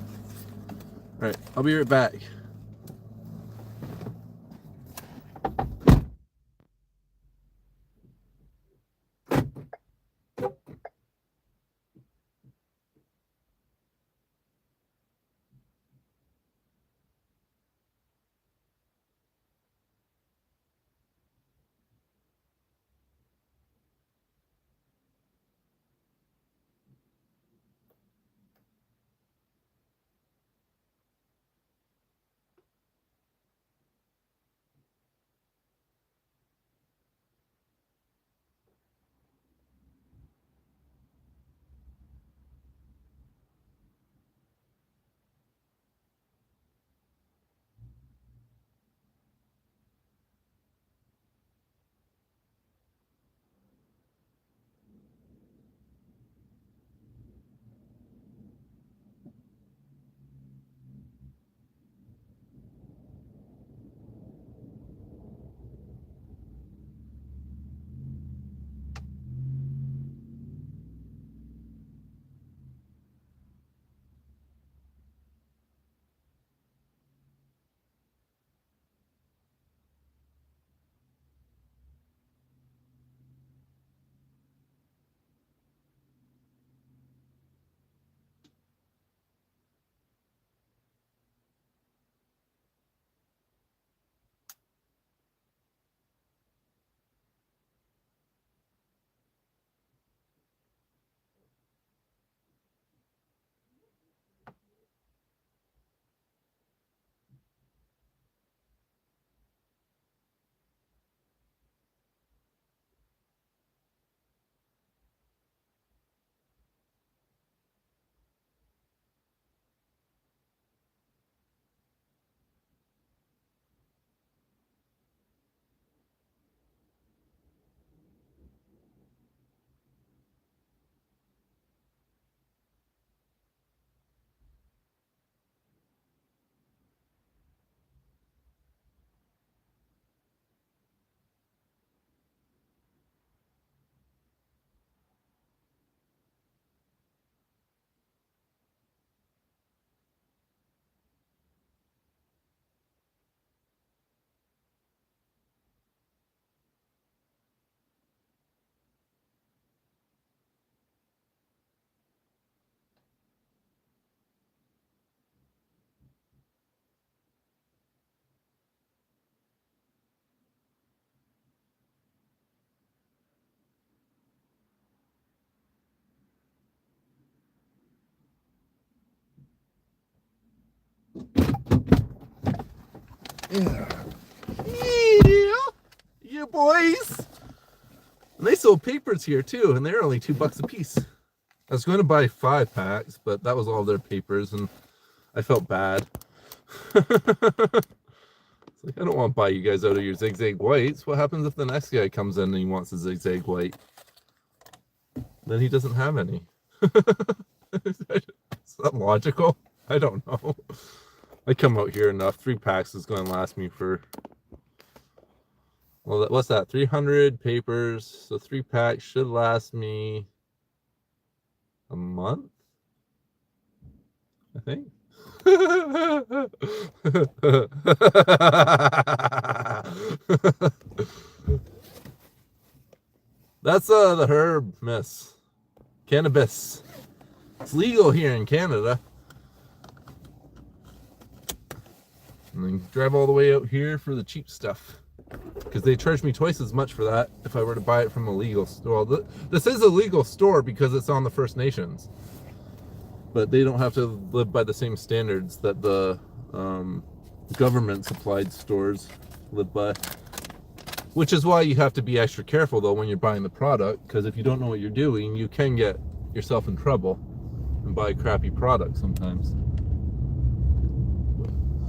Speaker 1: Alright, I'll be right back. Yeah. Yeah, boys. And they sold papers here too, and they're only $2 a piece. I was going to buy 5 packs, but that was all their papers, and I felt bad. It's like, I don't want to buy you guys out of your zigzag whites. What happens if the next guy comes in and he wants a zigzag white? Then he doesn't have any. Is that logical? I don't know. I come out here enough. 3 packs is going to last me for, well, what's that? 300 papers. So 3 packs should last me a month, I think. That's the herb, miss. Cannabis. It's legal here in Canada. And then drive all the way out here for the cheap stuff, because they charge me twice as much for that if I were to buy it from a legal store. Well, this is a legal store because it's on the First Nations, but they don't have to live by the same standards that the government supplied stores live by. Which is why you have to be extra careful though when you're buying the product, because if you don't know what you're doing, you can get yourself in trouble and buy crappy products sometimes.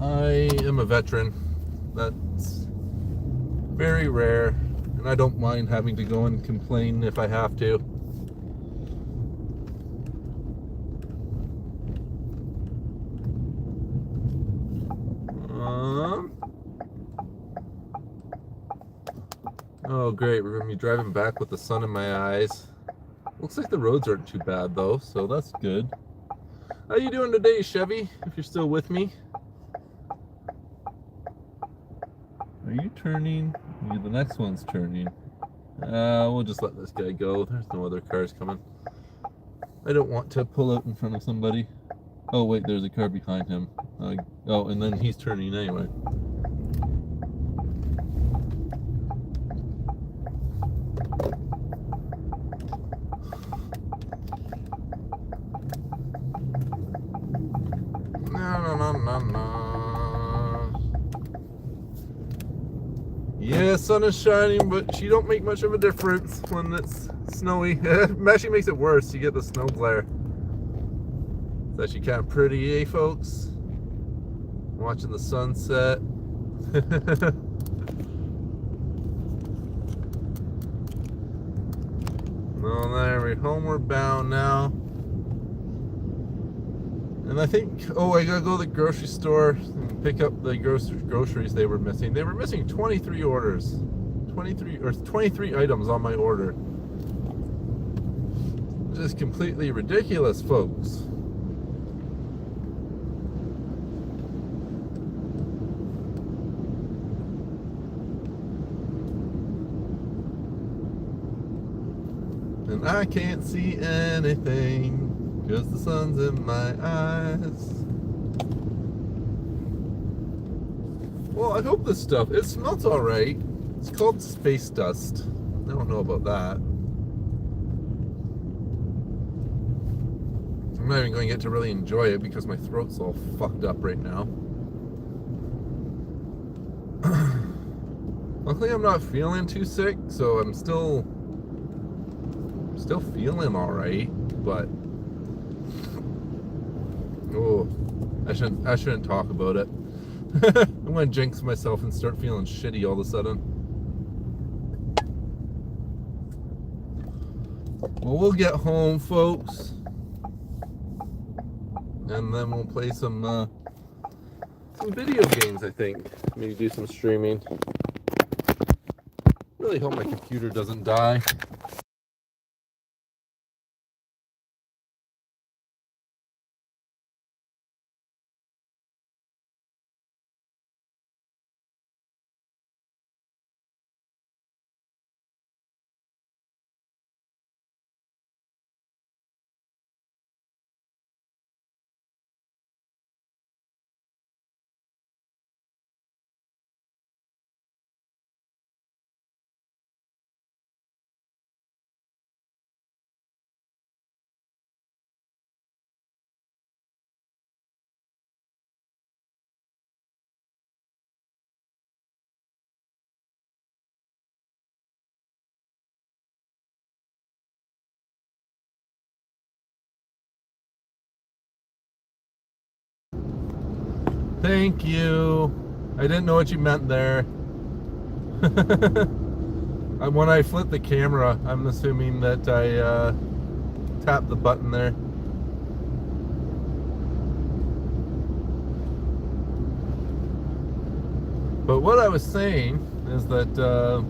Speaker 1: I am a veteran. That's very rare, and I don't mind having to go and complain if I have to. Oh great, we're gonna be driving back with the sun in my eyes. Looks like the roads aren't too bad though, so that's good. How you doing today, Chevy? If you're still with me. Are you turning? Yeah, the next one's turning. We'll just let this guy go. There's no other cars coming. I don't want to pull out in front of somebody. Oh wait, there's a car behind him. Oh, and then he's turning anyway. Yeah, sun is shining, but she don't make much of a difference when it's snowy. It actually makes it worse. You get the snow glare. It's actually kind of pretty, eh, folks? Watching the sunset. Well, there we're homeward bound now. And I think, I gotta go to the grocery store and pick up the groceries they were missing. They were missing 23 orders. 23 items on my order. Just completely ridiculous, folks. And I can't see anything because the sun's in my eyes. Well, I hope this stuff, it smells alright. It's called space dust. I don't know about that. I'm not even going to get to really enjoy it because my throat's all fucked up right now. Luckily I'm not feeling too sick, so I'm still feeling alright, but I shouldn't talk about it. I'm gonna jinx myself and start feeling shitty all of a sudden. Well, we'll get home, folks, and then we'll play some video games, I think. Maybe do some streaming. Really hope my computer doesn't die. Thank you. I didn't know what you meant there. When I flip the camera, I'm assuming that I tapped the button there. But what I was saying is that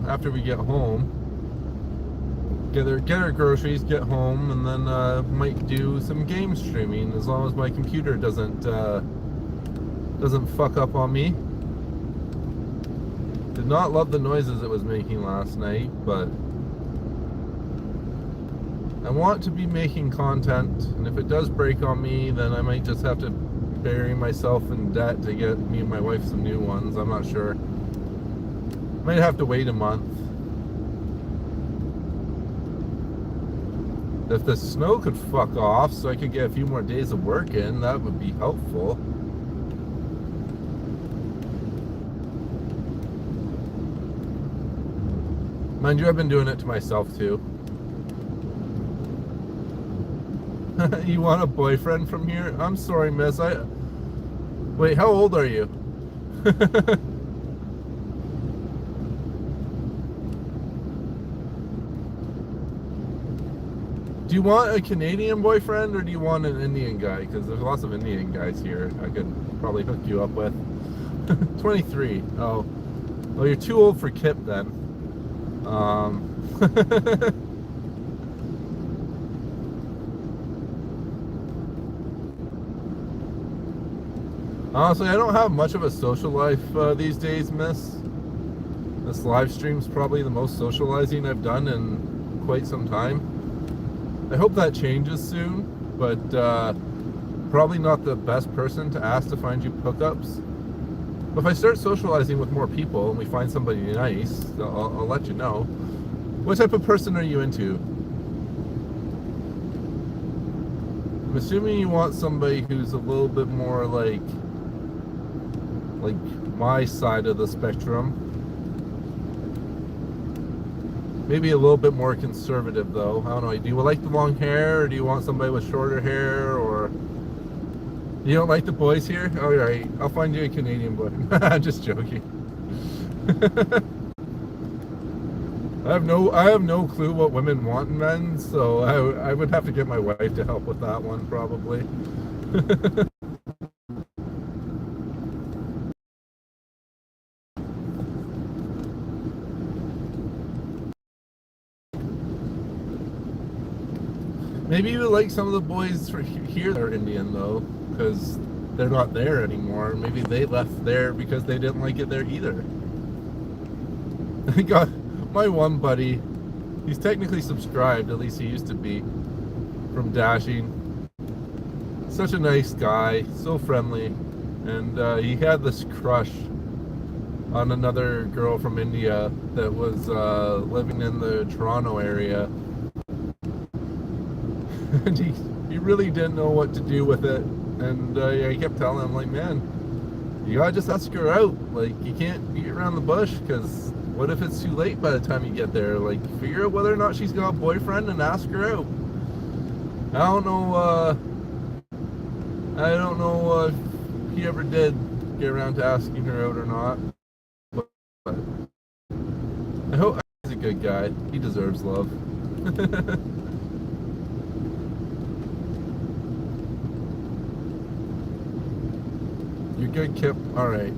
Speaker 1: after we get home, get our groceries, get home, and then might do some game streaming as long as my computer doesn't fuck up on me. Did not love the noises it was making last night, but I want to be making content, and if it does break on me, then I might just have to bury myself in debt to get me and my wife some new ones. I'm not sure. Might have to wait a month. If the snow could fuck off so I could get a few more days of work in, that would be helpful. Mind you, I've been doing it to myself too. You want a boyfriend from here? I'm sorry, miss. Wait, how old are you? Do you want a Canadian boyfriend or do you want an Indian guy? Because there's lots of Indian guys here I could probably hook you up with. 23. Oh, you're too old for Kip then. Honestly, I don't have much of a social life these days, miss. This live stream's probably the most socializing I've done in quite some time. I hope that changes soon, but probably not the best person to ask to find you hookups. But if I start socializing with more people and we find somebody nice, I'll let you know. What type of person are you into? I'm assuming you want somebody who's a little bit more like my side of the spectrum. Maybe a little bit more conservative though. I don't know. Do you like the long hair, or do you want somebody with shorter hair, or you don't like the boys here? Oh, all right. I'll find you a Canadian boy. I'm just joking. I have no clue what women want in men, so I would have to get my wife to help with that one probably. Maybe you like some of the boys here that are Indian though, because they're not there anymore. Maybe they left there because they didn't like it there either. I got my one buddy, he's technically subscribed, at least he used to be, from Dashing. Such a nice guy, so friendly, and he had this crush on another girl from India that was living in the Toronto area. And he really didn't know what to do with it, and I kept telling him, like, man, you gotta just ask her out. Like, you can't beat around the bush, because what if it's too late by the time you get there? Like, figure out whether or not she's got a boyfriend and ask her out. I don't know if he ever did get around to asking her out or not, but I hope he's a good guy. He deserves love. You're good, Kip. All right.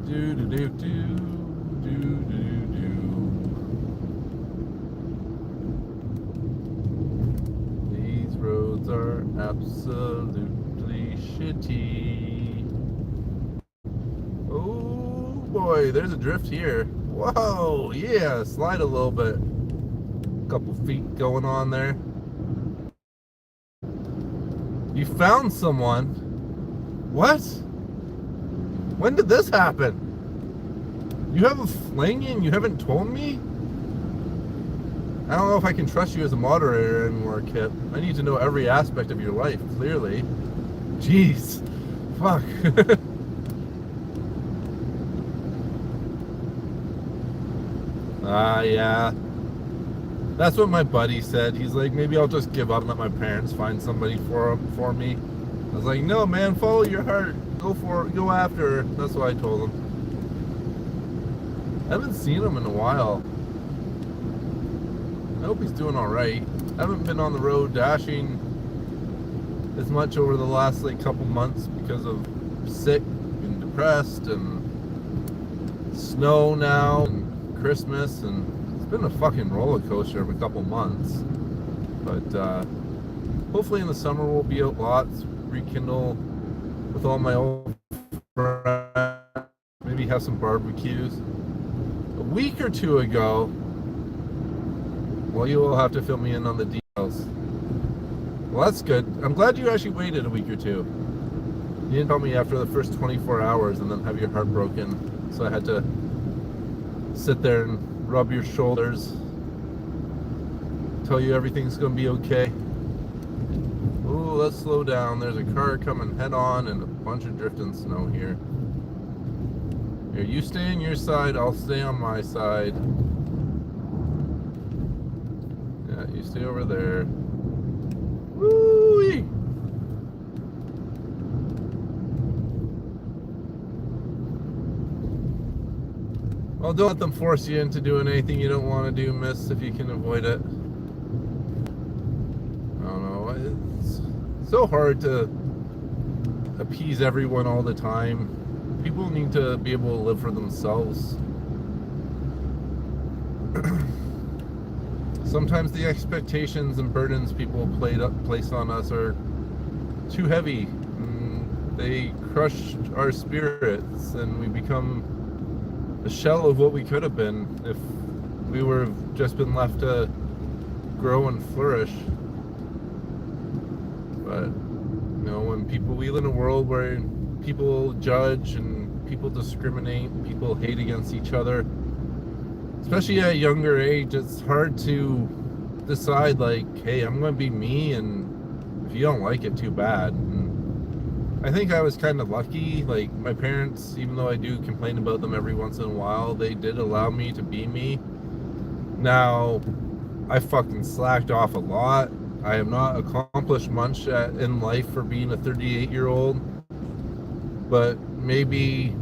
Speaker 1: Do do do do do do do. These roads are absolutely shitty. Oh boy, there's a drift here. Whoa, yeah, slide a little bit. Couple feet going on there. You found someone? What? When did this happen? You have a fling and you haven't told me? I don't know if I can trust you as a moderator anymore, Kip. I need to know every aspect of your life, clearly. Jeez. Fuck. Yeah. That's what my buddy said. He's like, maybe I'll just give up and let my parents find somebody for me. I was like, no, man, follow your heart. Go for it. Go after her. That's what I told him. I haven't seen him in a while. I hope he's doing all right. I haven't been on the road dashing as much over the last couple months because of sick and depressed and snow now and Christmas, and it's been a fucking roller coaster of a couple months. But hopefully in the summer we'll be out lots, rekindle with all my old friends, maybe have some barbecues. A week or two ago, well, you will have to fill me in on the details. Well, that's good. I'm glad you actually waited a week or two. You didn't tell me after the first 24 hours and then have your heart broken. So I had to sit there and rub your shoulders, tell you everything's going to be okay. Ooh, let's slow down. There's a car coming head on and a bunch of drifting snow here. Here, you stay on your side, I'll stay on my side. Yeah, you stay over there. Woo-wee! Well, don't let them force you into doing anything you don't want to do, miss, if you can avoid it. I don't know. It's so hard to appease everyone all the time. People need to be able to live for themselves. Sometimes the expectations and burdens people place on us are too heavy. They crush our spirits, and we become a shell of what we could have been if we were just been left to grow and flourish. But when we live in a world where people judge and people discriminate, people hate against each other, especially at a younger age, it's hard to decide, like, hey, I'm going to be me, and if you don't like it, too bad. And I think I was kind of lucky. Like, my parents, even though I do complain about them every once in a while, they did allow me to be me. Now, I fucking slacked off a lot. I have not accomplished much in life for being a 38-year-old, but maybe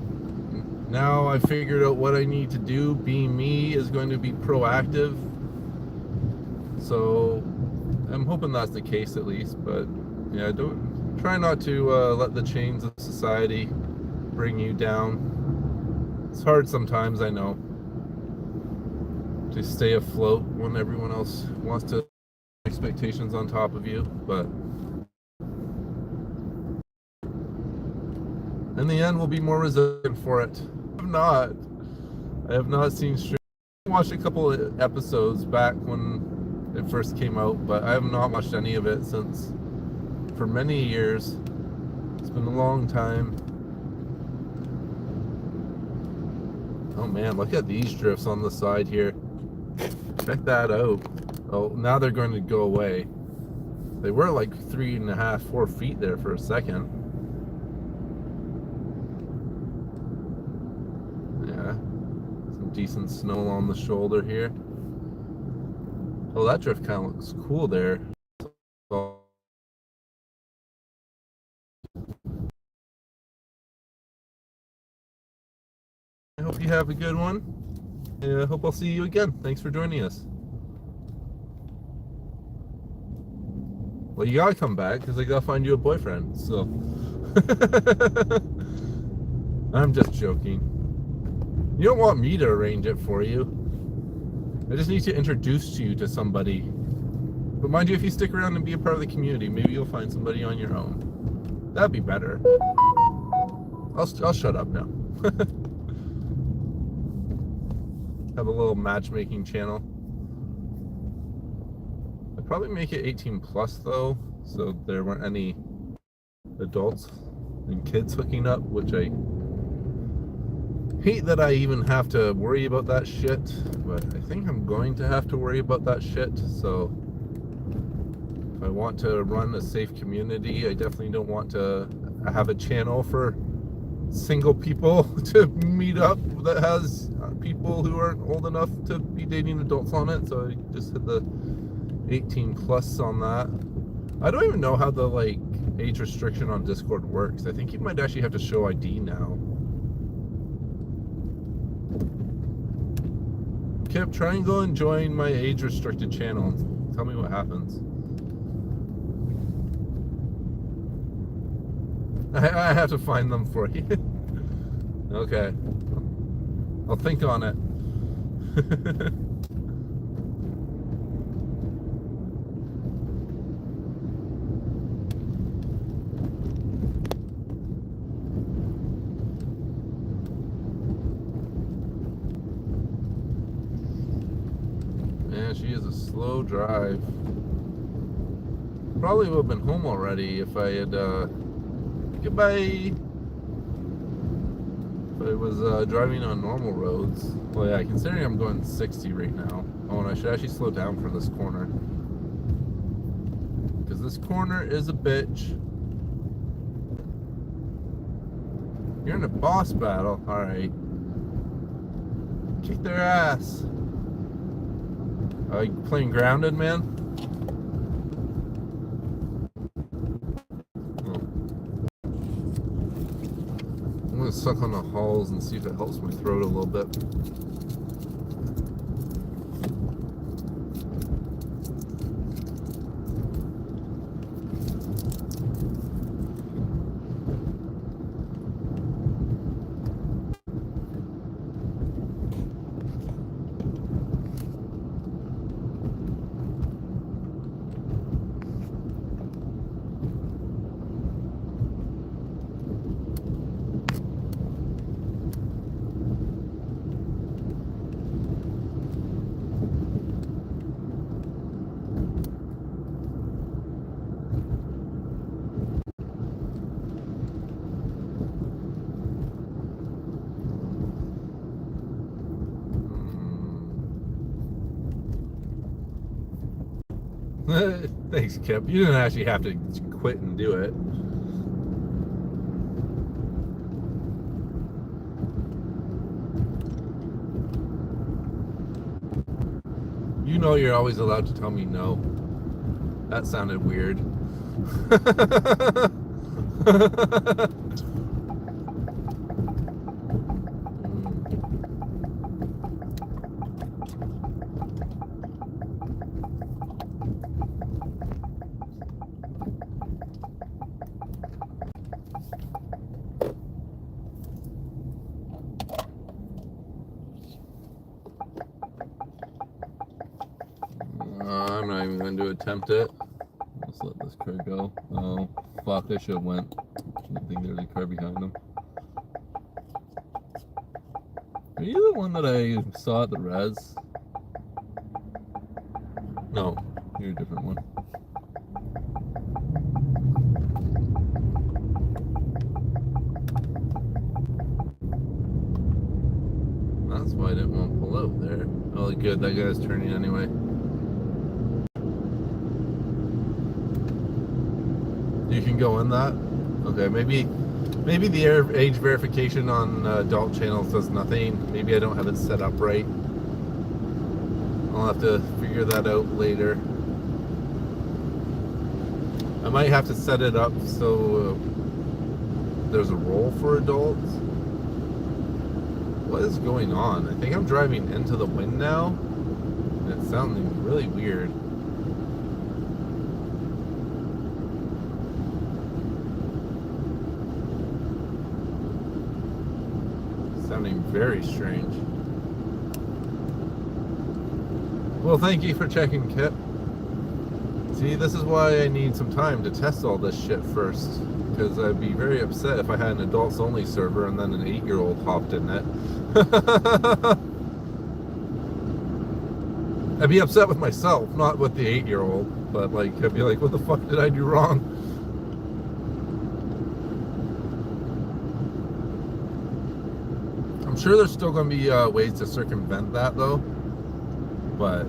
Speaker 1: now I figured out what I need to do. Being me is going to be proactive. So I'm hoping that's the case at least. But yeah, try not to let the chains of society bring you down. It's hard sometimes, I know, to stay afloat when everyone else wants to expectations on top of you, but in the end we'll be more resilient for it. I have not seen Stranger Things. I watched a couple of episodes back when it first came out, but I have not watched any of it since, for many years. It's been a long time. Oh man, look at these drifts on the side here. Check that out. Oh, now they're going to go away. They were like 3.5, 4 feet there for a second. Yeah. Some decent snow on the shoulder here. Oh, that drift kind of looks cool there. I hope you have a good one. And I hope I'll see you again. Thanks for joining us. Well, you gotta come back because I gotta find you a boyfriend. So I'm just joking. You don't want me to arrange it for you. I just need to introduce you to somebody. But mind you, if you stick around and be a part of the community, maybe you'll find somebody on your own. That'd be better. I'll shut up now. Have a little matchmaking channel. I'd probably make it 18 plus though, so there weren't any adults and kids hooking up, which I hate that I even have to worry about that shit, but I think I'm going to have to worry about that shit. So if I want to run a safe community, I definitely don't want to have a channel for single people to meet up that has people who aren't old enough to be dating adults on it. So I just hit the 18 plus on that. I don't even know how the age restriction on Discord works. I think you might actually have to show ID now. Kip, try and go and join my age restricted channel. Tell me what happens. I have to find them for you. Okay. I'll think on it. Man, she is a slow drive. Probably would have been home already if I had, goodbye. If I was driving on normal roads. Well, yeah, considering I'm going 60 right now. Oh, and I should actually slow down for this corner. Because this corner is a bitch. You're in a boss battle. Alright. Kick their ass. Are you playing grounded, man? I'm gonna suck on the hulls and see if it helps my throat a little bit. Thanks, Kip. You didn't actually have to quit and do it. You know you're always allowed to tell me no. That sounded weird. I'm not even going to attempt it. Let's let this car go. Oh, fuck, I should have went. I didn't think there was a car behind him. Are you the one that I saw at the res? No, you're a different one. That's why I didn't want to pull out there. Oh, good, that guy's turning anyway. You can go in that? Okay, maybe the age verification on adult channels does nothing. Maybe I don't have it set up right. I'll have to figure that out later. I might have to set it up so there's a role for adults. What is going on? I think I'm driving into the wind now. It's sounding really weird. Sounding very strange. Well, thank you for checking, Kip. See, this is why I need some time to test all this shit first. Because I'd be very upset if I had an adults only server and then an 8-year-old hopped in it. I'd be upset with myself, not with the 8-year-old. But like, I'd be like, what the fuck did I do wrong? I'm sure there's still going to be ways to circumvent that though. But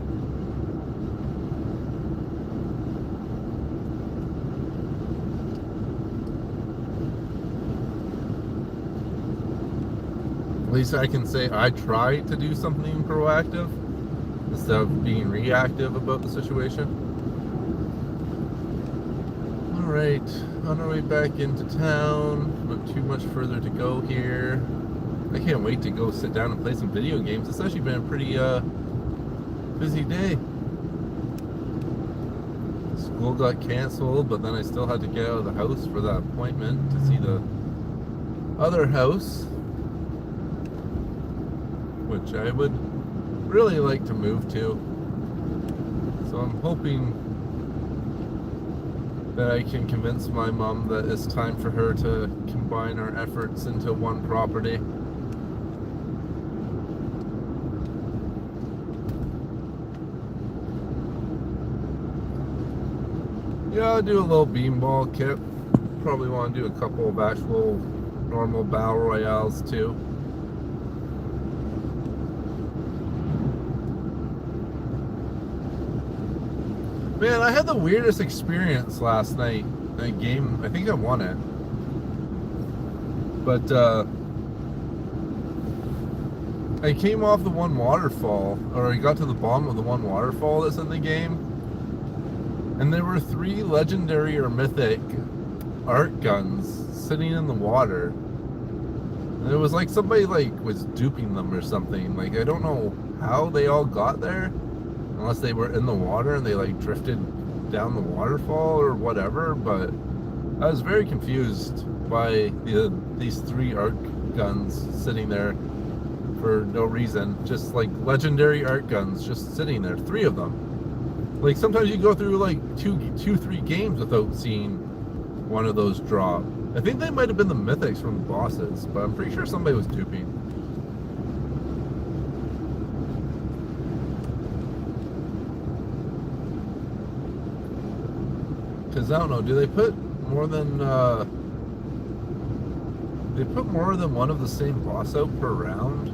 Speaker 1: at least I can say I tried to do something proactive instead of being reactive about the situation. Alright, on our way back into town. Not too much further to go here. I can't wait to go sit down and play some video games. It's actually been a pretty busy day. School got canceled, but then I still had to get out of the house for that appointment to see the other house, which I would really like to move to. So I'm hoping that I can convince my mom that it's time for her to combine our efforts into one property. Yeah, I'll do a little beanball kit. Probably want to do a couple of actual normal battle royales too. Man, I had the weirdest experience last night in a game. I think I won it. But I came off the one waterfall, or I got to the bottom of the one waterfall that's in the game. And there were 3 legendary or mythic art guns sitting in the water. And it was like somebody was duping them or something. Like, I don't know how they all got there. Unless they were in the water and they drifted down the waterfall or whatever. But I was very confused by these 3 art guns sitting there for no reason. Just legendary art guns just sitting there. 3 of them. Like, sometimes you go through 3 games without seeing one of those drop. I think they might have been the mythics from the bosses, but I'm pretty sure somebody was duping. Because I don't know, do they put more than one of the same boss out per round?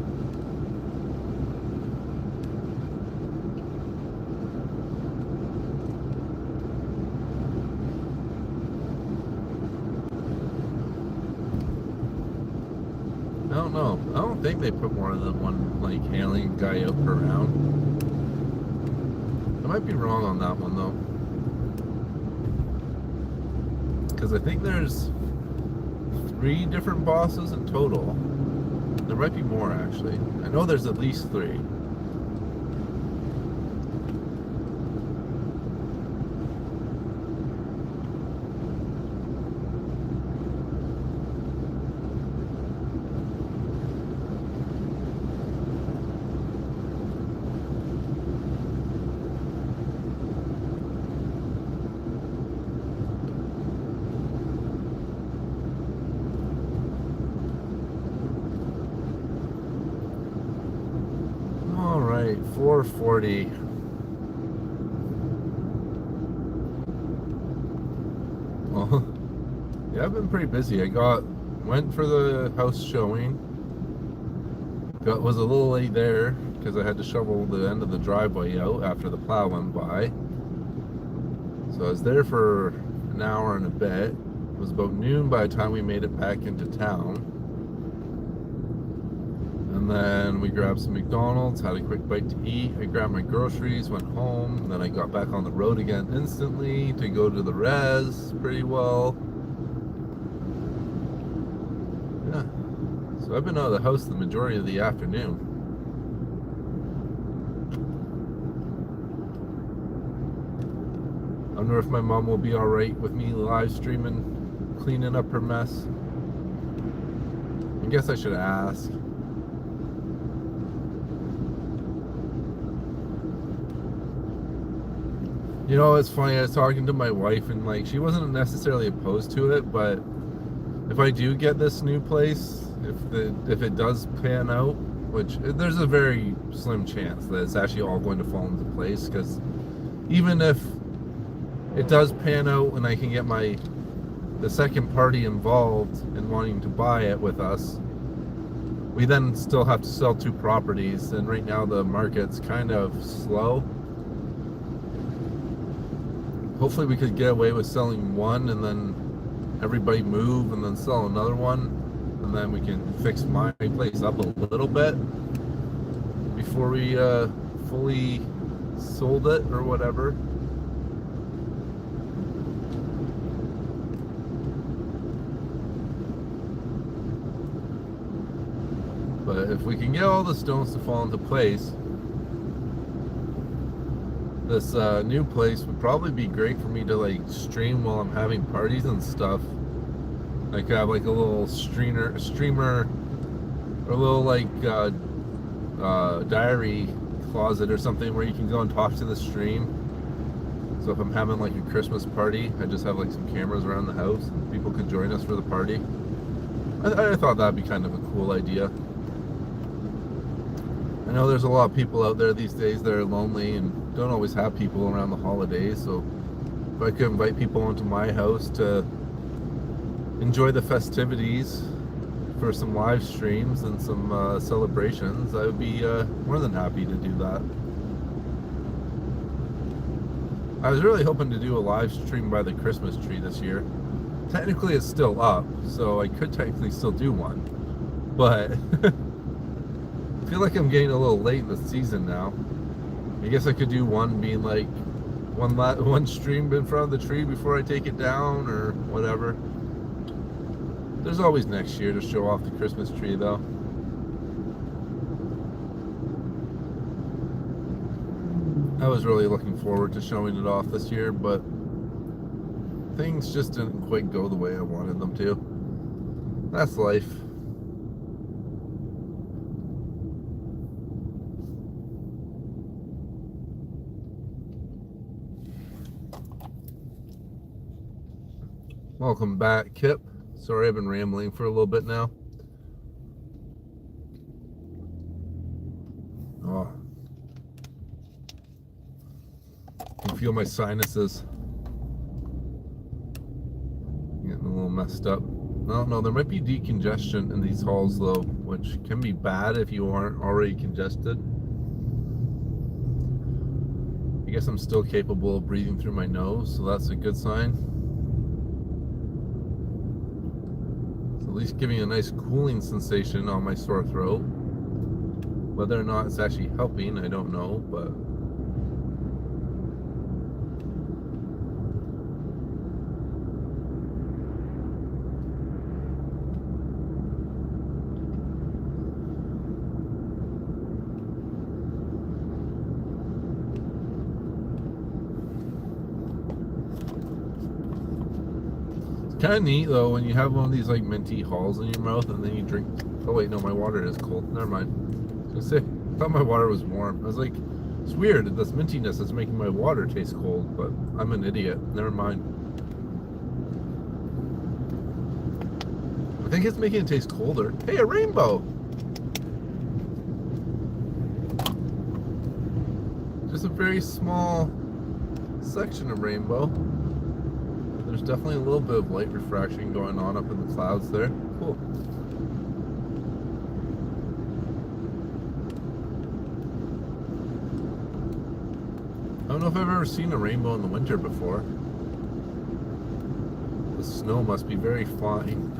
Speaker 1: I don't know. I don't think they put more than one like alien guy out per round. I might be wrong on that one though, because I think there's 3 different bosses in total. There might be more actually. I know there's at least 3. All right, 440. Well, yeah, I've been pretty busy. Went for the house showing. Was a little late there because I had to shovel the end of the driveway out after the plow went by. So I was there for an hour and a bit. It was about noon by the time we made it back into town. And then we grabbed some McDonald's, had a quick bite to eat. I grabbed my groceries, went home, and then I got back on the road again instantly to go to the res pretty well. Yeah. So I've been out of the house the majority of the afternoon. I wonder if my mom will be alright with me live streaming, cleaning up her mess. I guess I should ask. You know, it's funny, I was talking to my wife and like she wasn't necessarily opposed to it, but if I do get this new place, if it does pan out, which there's a very slim chance that it's actually all going to fall into place, because even if it does pan out and I can get the second party involved in wanting to buy it with us, we then still have to sell 2 properties, and right now the market's kind of slow. Hopefully we could get away with selling one and then everybody move and then sell another one, and then we can fix my place up a little bit before we fully sold it or whatever. But if we can get all the stones to fall into place, this new place would probably be great for me to like stream while I'm having parties and stuff. I could have like a little streamer or a little like diary closet or something where you can go and talk to the stream. So if I'm having like a Christmas party, I just have like some cameras around the house and people could join us for the party. I thought that'd be kind of a cool idea. I know there's a lot of people out there these days that are lonely and don't always have people around the holidays, so if I could invite people onto my house to enjoy the festivities for some live streams and some celebrations, I would be more than happy to do that. I was really hoping to do a live stream by the Christmas tree this year. Technically it's still up, so I could technically still do one, but I feel like I'm getting a little late in the season now. I guess I could do one being like one stream in front of the tree before I take it down or whatever. There's always next year to show off the Christmas tree though. I was really looking forward to showing it off this year, but things just didn't quite go the way I wanted them to. That's life. Welcome back, Kip. Sorry I've been rambling for a little bit now. Oh. I can feel my sinuses getting a little messed up. No, there might be decongestion in these halls though, which can be bad if you aren't already congested. I guess I'm still capable of breathing through my nose, so that's a good sign. at least giving a nice cooling sensation on my sore throat. Whether or not it's actually helping, I don't know, but kind of neat though when you have one of these like minty halls in your mouth and then you drink. Oh wait, no, my water is cold. Never mind. I was gonna say, I thought my water was warm. I was like, it's weird. This mintiness is making my water taste cold, but I'm an idiot. Never mind. I think it's making it taste colder. Hey, a rainbow! Just a very small section of rainbow. There's definitely a little bit of light refraction going on up in the clouds there. Cool. I don't know if I've ever seen a rainbow in the winter before. The snow must be very fine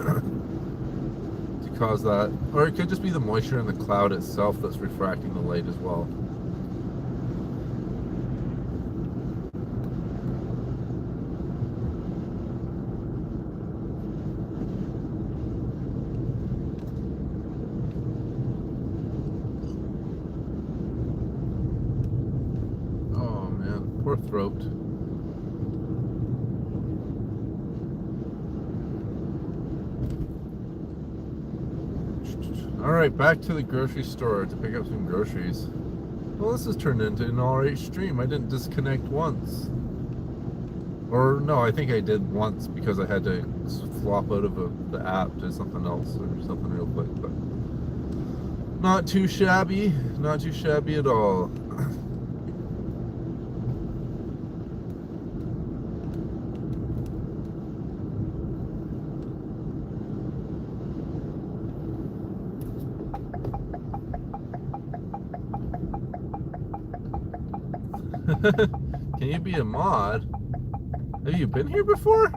Speaker 1: to cause that. Or it could just be the moisture in the cloud itself that's refracting the light as well. Poor throat. Alright, back to the grocery store to pick up some groceries. Well, this has turned into an alright stream. I didn't disconnect once. Or, no, I think I did once because I had to flop out of the app to something else or something real quick. But not too shabby. Not too shabby at all. Can you be a mod? Have you been here before?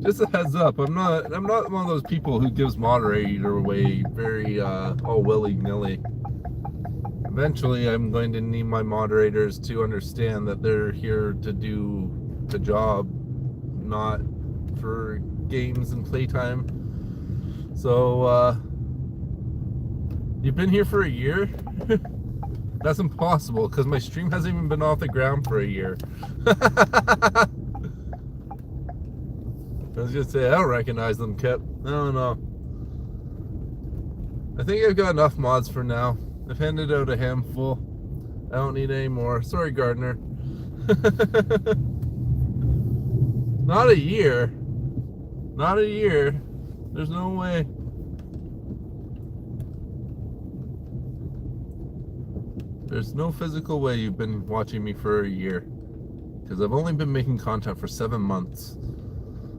Speaker 1: Just a heads up, I'm not one of those people who gives moderator away very all willy-nilly. Eventually I'm going to need my moderators to understand that they're here to do the job, not for games and playtime. So you've been here for a year? That's impossible, because my stream hasn't even been off the ground for a year. I was gonna say, I don't recognize them, Kip. I don't know. I think I've got enough mods for now. I've handed out a handful. I don't need any more. Sorry, Gardner. Not a year. Not a year. There's no way. There's no physical way you've been watching me for a year. Because I've only been making content for 7 months.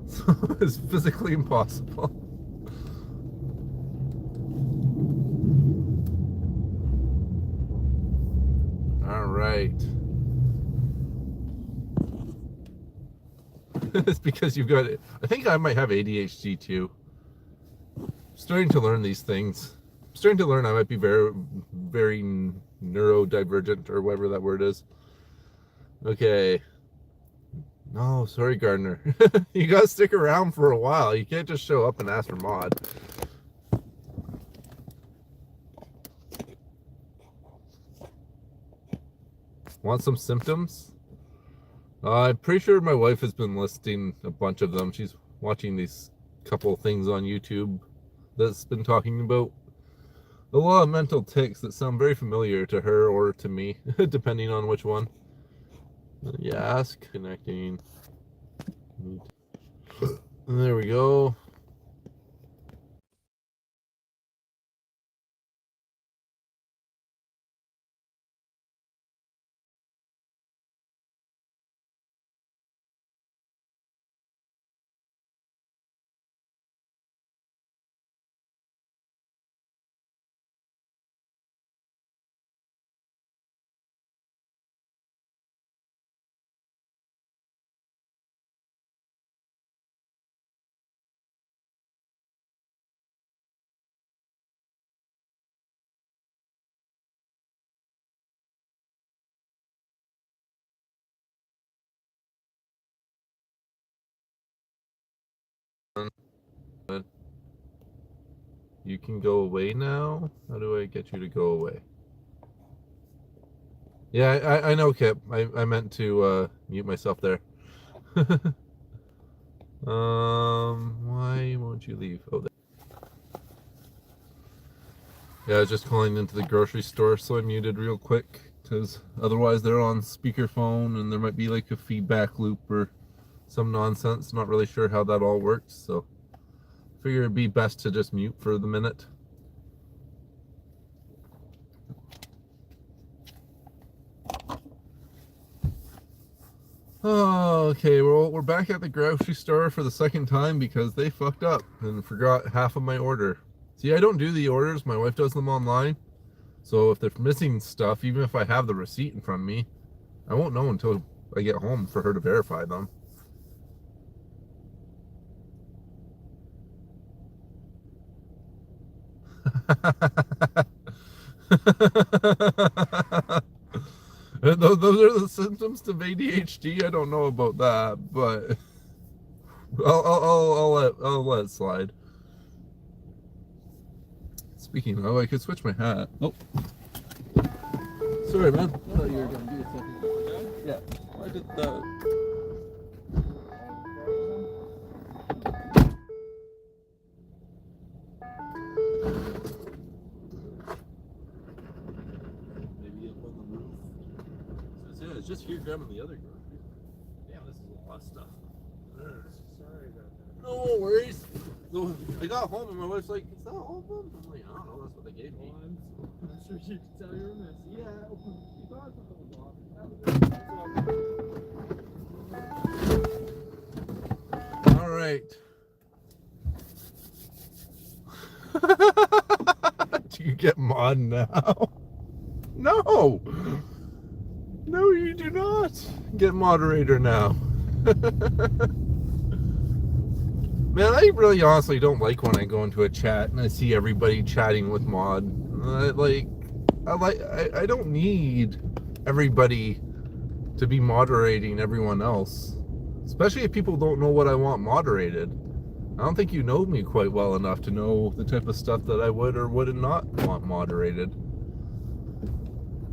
Speaker 1: So it's physically impossible. Alright. It's because you've got it. I think I might have ADHD too. I'm starting to learn these things. I'm starting to learn I might be very, very neurodivergent or whatever that word is. Okay. No, sorry, Gardner. You gotta stick around for a while. You can't just show up and ask for mod. Want some symptoms? I'm pretty sure my wife has been listing a bunch of them. She's watching these couple things on YouTube that's been talking about a lot of mental tics that sound very familiar to her or to me, depending on which one. Yes, connecting. There we go. You can go away now? How do I get you to go away? Yeah, I know, Kip. I meant to mute myself there. Why won't you leave? Oh, there. Yeah, I was just calling into the grocery store, so I muted real quick, because otherwise they're on speakerphone and there might be like a feedback loop or some nonsense. Not really sure how that all works, so figure it'd be best to just mute for the minute. Oh, okay, well, we're back at the grocery store for the second time because they fucked up and forgot half of my order. See, I don't do the orders, my wife does them online. So if they're missing stuff, even if I have the receipt in front of me, I won't know until I get home for her to verify them. Those are the symptoms of ADHD. I don't know about that, but I'll let it slide. Speaking of, I could switch my hat. Oh, sorry, man. I thought you were gonna do something. Yeah, I did that. Maybe up on the roof. So it's just here grabbing the other groceries. Damn, this is a lot of stuff. Sorry about that. No worries. So I got home and my wife's like, "Is that all of them?" I'm like, "I don't know. That's what they gave me."
Speaker 2: I'm sure you can tell you're a mess. Yeah, you got the
Speaker 1: All right. Do you get mod now? No. No, you do not get moderator now. Man, I really honestly don't like when I go into a chat and I see everybody chatting with mod. I don't need everybody to be moderating everyone else. Especially if people don't know what I want moderated. I don't think you know me quite well enough to know the type of stuff that I would or would not want moderated.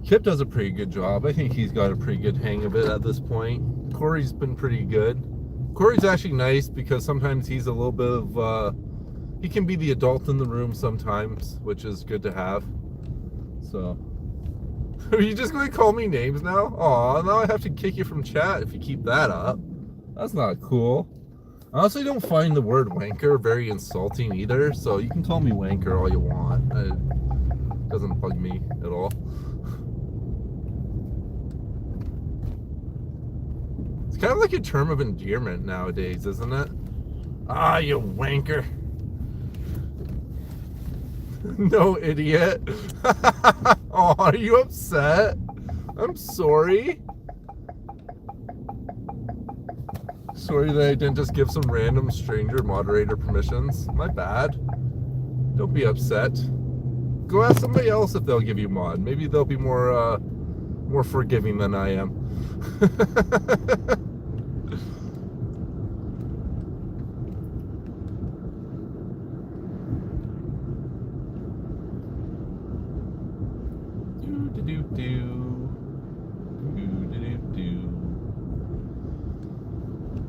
Speaker 1: Kip does a pretty good job. I think he's got a pretty good hang of it at this point. Corey's been pretty good. Corey's actually nice because sometimes he's a little bit of, he can be the adult in the room sometimes, which is good to have. So, are you just going to call me names now? Aw, now I have to kick you from chat if you keep that up. That's not cool. I honestly don't find the word wanker very insulting either, so you can call me wanker all you want. It doesn't bug me at all. It's kind of like a term of endearment nowadays, isn't it? Ah, you wanker. No, idiot. Oh, are you upset? I'm sorry. Sorry that I didn't just give some random stranger moderator permissions. My bad. Don't be upset. Go ask somebody else if they'll give you mod. Maybe they'll be more forgiving than I am.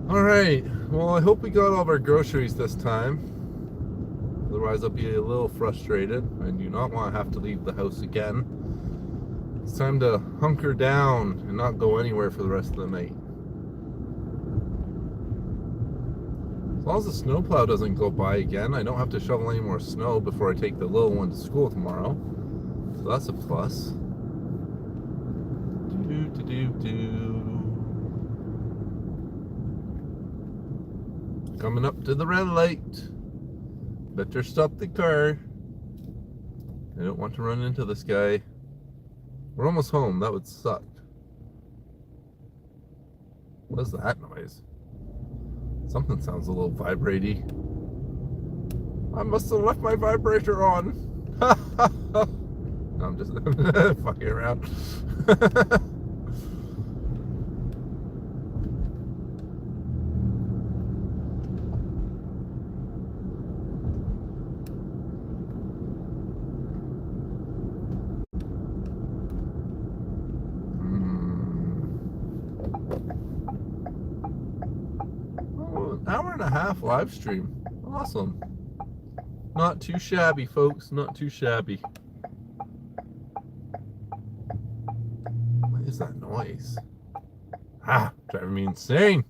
Speaker 1: Alright, well I hope we got all of our groceries this time. Otherwise I'll be a little frustrated. I do not want to have to leave the house again. It's time to hunker down and not go anywhere for the rest of the night. As long as the snowplow doesn't go by again, I don't have to shovel any more snow before I take the little one to school tomorrow. So that's a plus. Coming up to the red light. Better stop the car. I don't want to run into this guy. We're almost home. That would suck. What is that noise? Something sounds a little vibraty. I must have left my vibrator on. No, I'm just fucking around. an hour and a half live stream. Awesome. Not too shabby, folks. Not too shabby. What is that noise? Driving me insane.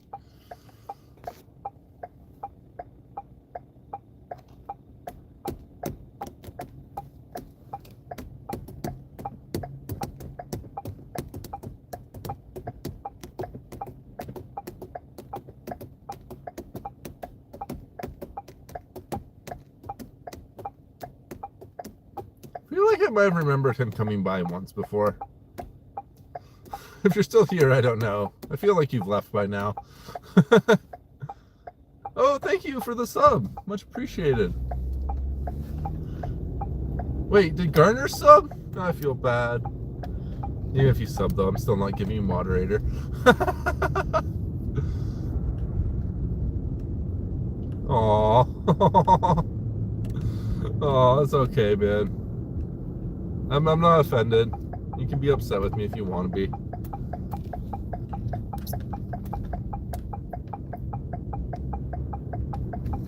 Speaker 1: I feel like I might have remembered him coming by once before. If you're still here, I don't know. I feel like you've left by now. Oh, thank you for the sub. Much appreciated. Wait, did Garner sub? Oh, I feel bad. Even if you sub, though, I'm still not giving you moderator. Aww. Oh, it's okay, man. I'm not offended. You can be upset with me if you want to be.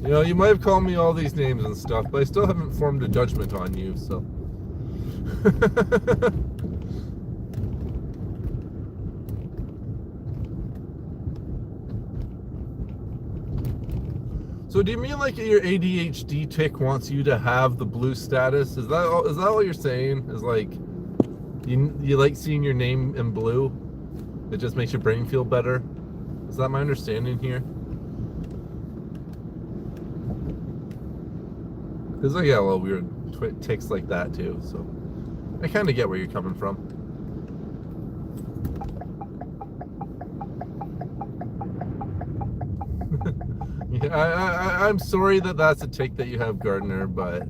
Speaker 1: You know, you might have called me all these names and stuff, but I still haven't formed a judgment on you, so. So do you mean like your ADHD tick wants you to have the blue status? Is that what you're saying? Is like you like seeing your name in blue? It just makes your brain feel better? Is that my understanding here? Because I get a little weird ticks like that too, so I kind of get where you're coming from. Yeah, I'm sorry that that's a tick that you have, Gardner, but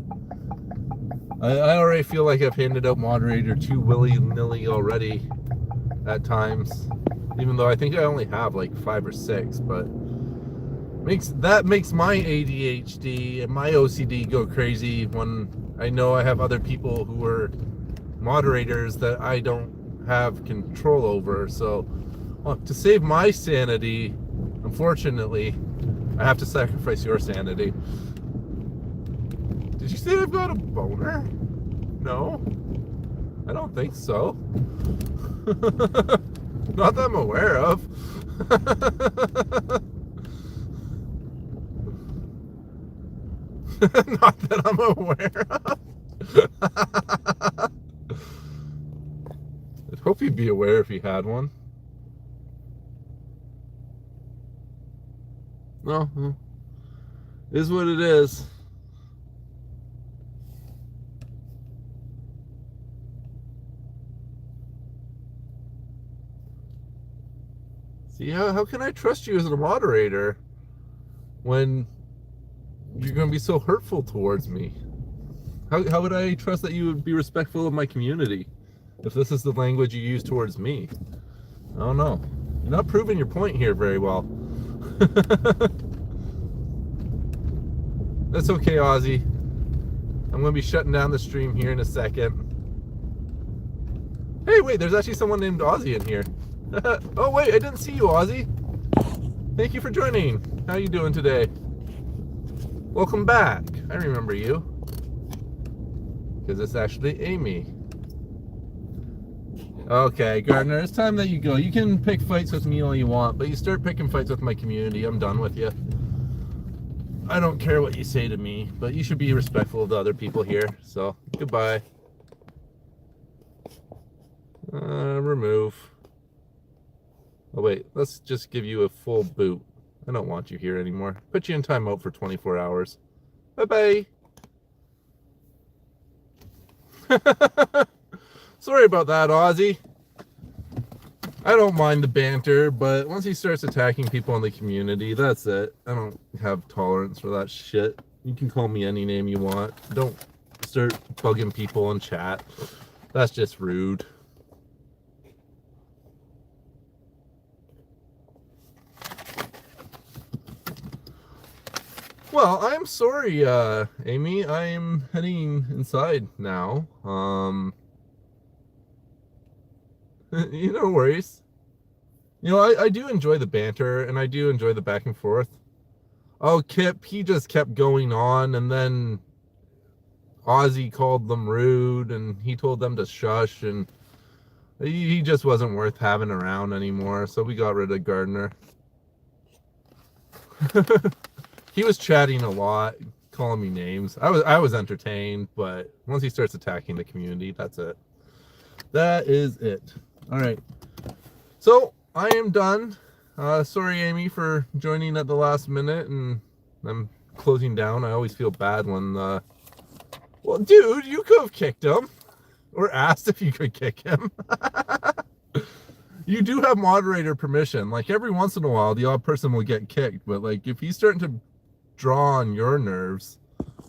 Speaker 1: I already feel like I've handed out moderator too willy-nilly already at times, even though I think I only have like 5 or 6, but that makes my ADHD and my OCD go crazy when I know I have other people who are moderators that I don't have control over. So to save my sanity, unfortunately, I have to sacrifice your sanity. Did you say I've got a boner? No? I don't think so. Not that I'm aware of. Not that I'm aware of. I'd hope he'd be aware if he had one. No, it is what it is. See, how can I trust you as a moderator when you're going to be so hurtful towards me? How would I trust that you would be respectful of my community if this is the language you use towards me? I don't know. You're not proving your point here very well. That's okay, Ozzy. I'm going to be shutting down the stream here in a second. Hey, wait, there's actually someone named Ozzy in here. Oh, wait, I didn't see you, Ozzy. Thank you for joining. How you doing today? Welcome back. I remember you. Because it's actually Amy. Okay, Gardner, it's time that you go. You can pick fights with me all you want, but you start picking fights with my community, I'm done with you. I don't care what you say to me, but you should be respectful of the other people here. So, goodbye. Remove. Oh, wait, let's just give you a full boot. I don't want you here anymore. Put you in timeout for 24 hours. Bye-bye. Sorry about that, Ozzy. I don't mind the banter, but once he starts attacking people in the community, that's it. I don't have tolerance for that shit. You can call me any name you want. Don't start bugging people in chat. That's just rude. Well, I'm sorry, Amy. I'm heading inside now. No worries. You know, I do enjoy the banter, and I do enjoy the back and forth. Oh, Kip, he just kept going on, and then Ozzy called them rude, and he told them to shush, and he just wasn't worth having around anymore, so we got rid of Gardner. He was chatting a lot, calling me names. I was entertained, but once he starts attacking the community, that's it. That is it. All right. So I am done. Sorry, Amy, for joining at the last minute, and I'm closing down. I always feel bad when, well, dude, you could have kicked him, or asked if you could kick him. You do have moderator permission. Like, every once in a while, the odd person will get kicked, but like, if he's starting to draw on your nerves,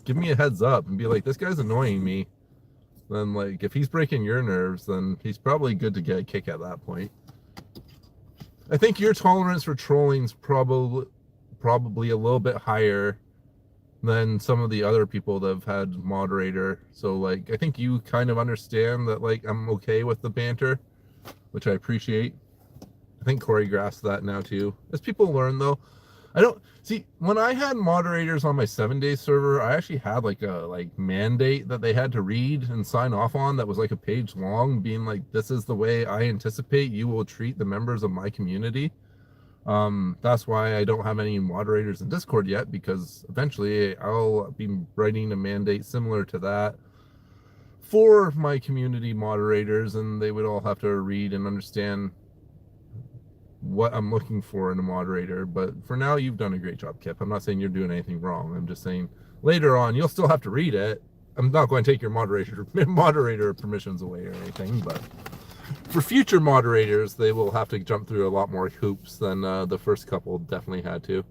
Speaker 1: give me a heads up and be like, this guy's annoying me. Then, like, if he's breaking your nerves, then he's probably good to get a kick at that point. I think your tolerance for trolling's probably a little bit higher than some of the other people that have had moderator. So, like, I think you kind of understand that, like, I'm okay with the banter, which I appreciate. I think Corey grasps that now too. As people learn, though, I don't see, when I had moderators on my 7-day server, I actually had like a mandate that they had to read and sign off on that was like a page long, being like, this is the way I anticipate you will treat the members of my community. That's why I don't have any moderators in Discord yet, because eventually I'll be writing a mandate similar to that for my community moderators, and they would all have to read and understand what I'm looking for in a moderator. But for now, you've done a great job, Kip. I'm not saying you're doing anything wrong. I'm just saying later on, you'll still have to read it. I'm not going to take your moderator permissions away or anything, but for future moderators, they will have to jump through a lot more hoops than the first couple definitely had to.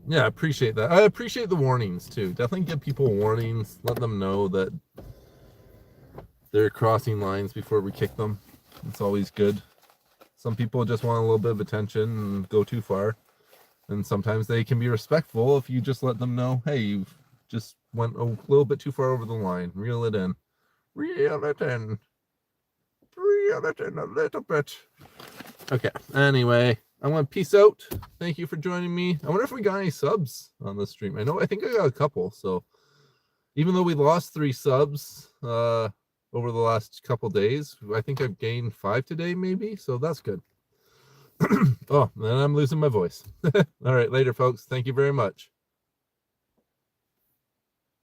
Speaker 1: Yeah, I appreciate that. I appreciate the warnings too. Definitely give people warnings. Let them know that they're crossing lines before we kick them. It's always good. Some people just want a little bit of attention and go too far. And sometimes they can be respectful if you just let them know, hey, you've just went a little bit too far over the line. Reel it in. Reel it in. Reel it in a little bit. Okay, anyway, I'm going to peace out. Thank you for joining me. I wonder if we got any subs on this stream. I think I got a couple. So even though we lost 3 subs, over the last couple days, I think I've gained 5 today, maybe. So that's good. Oh, and I'm losing my voice. All right, later, folks. Thank you very much.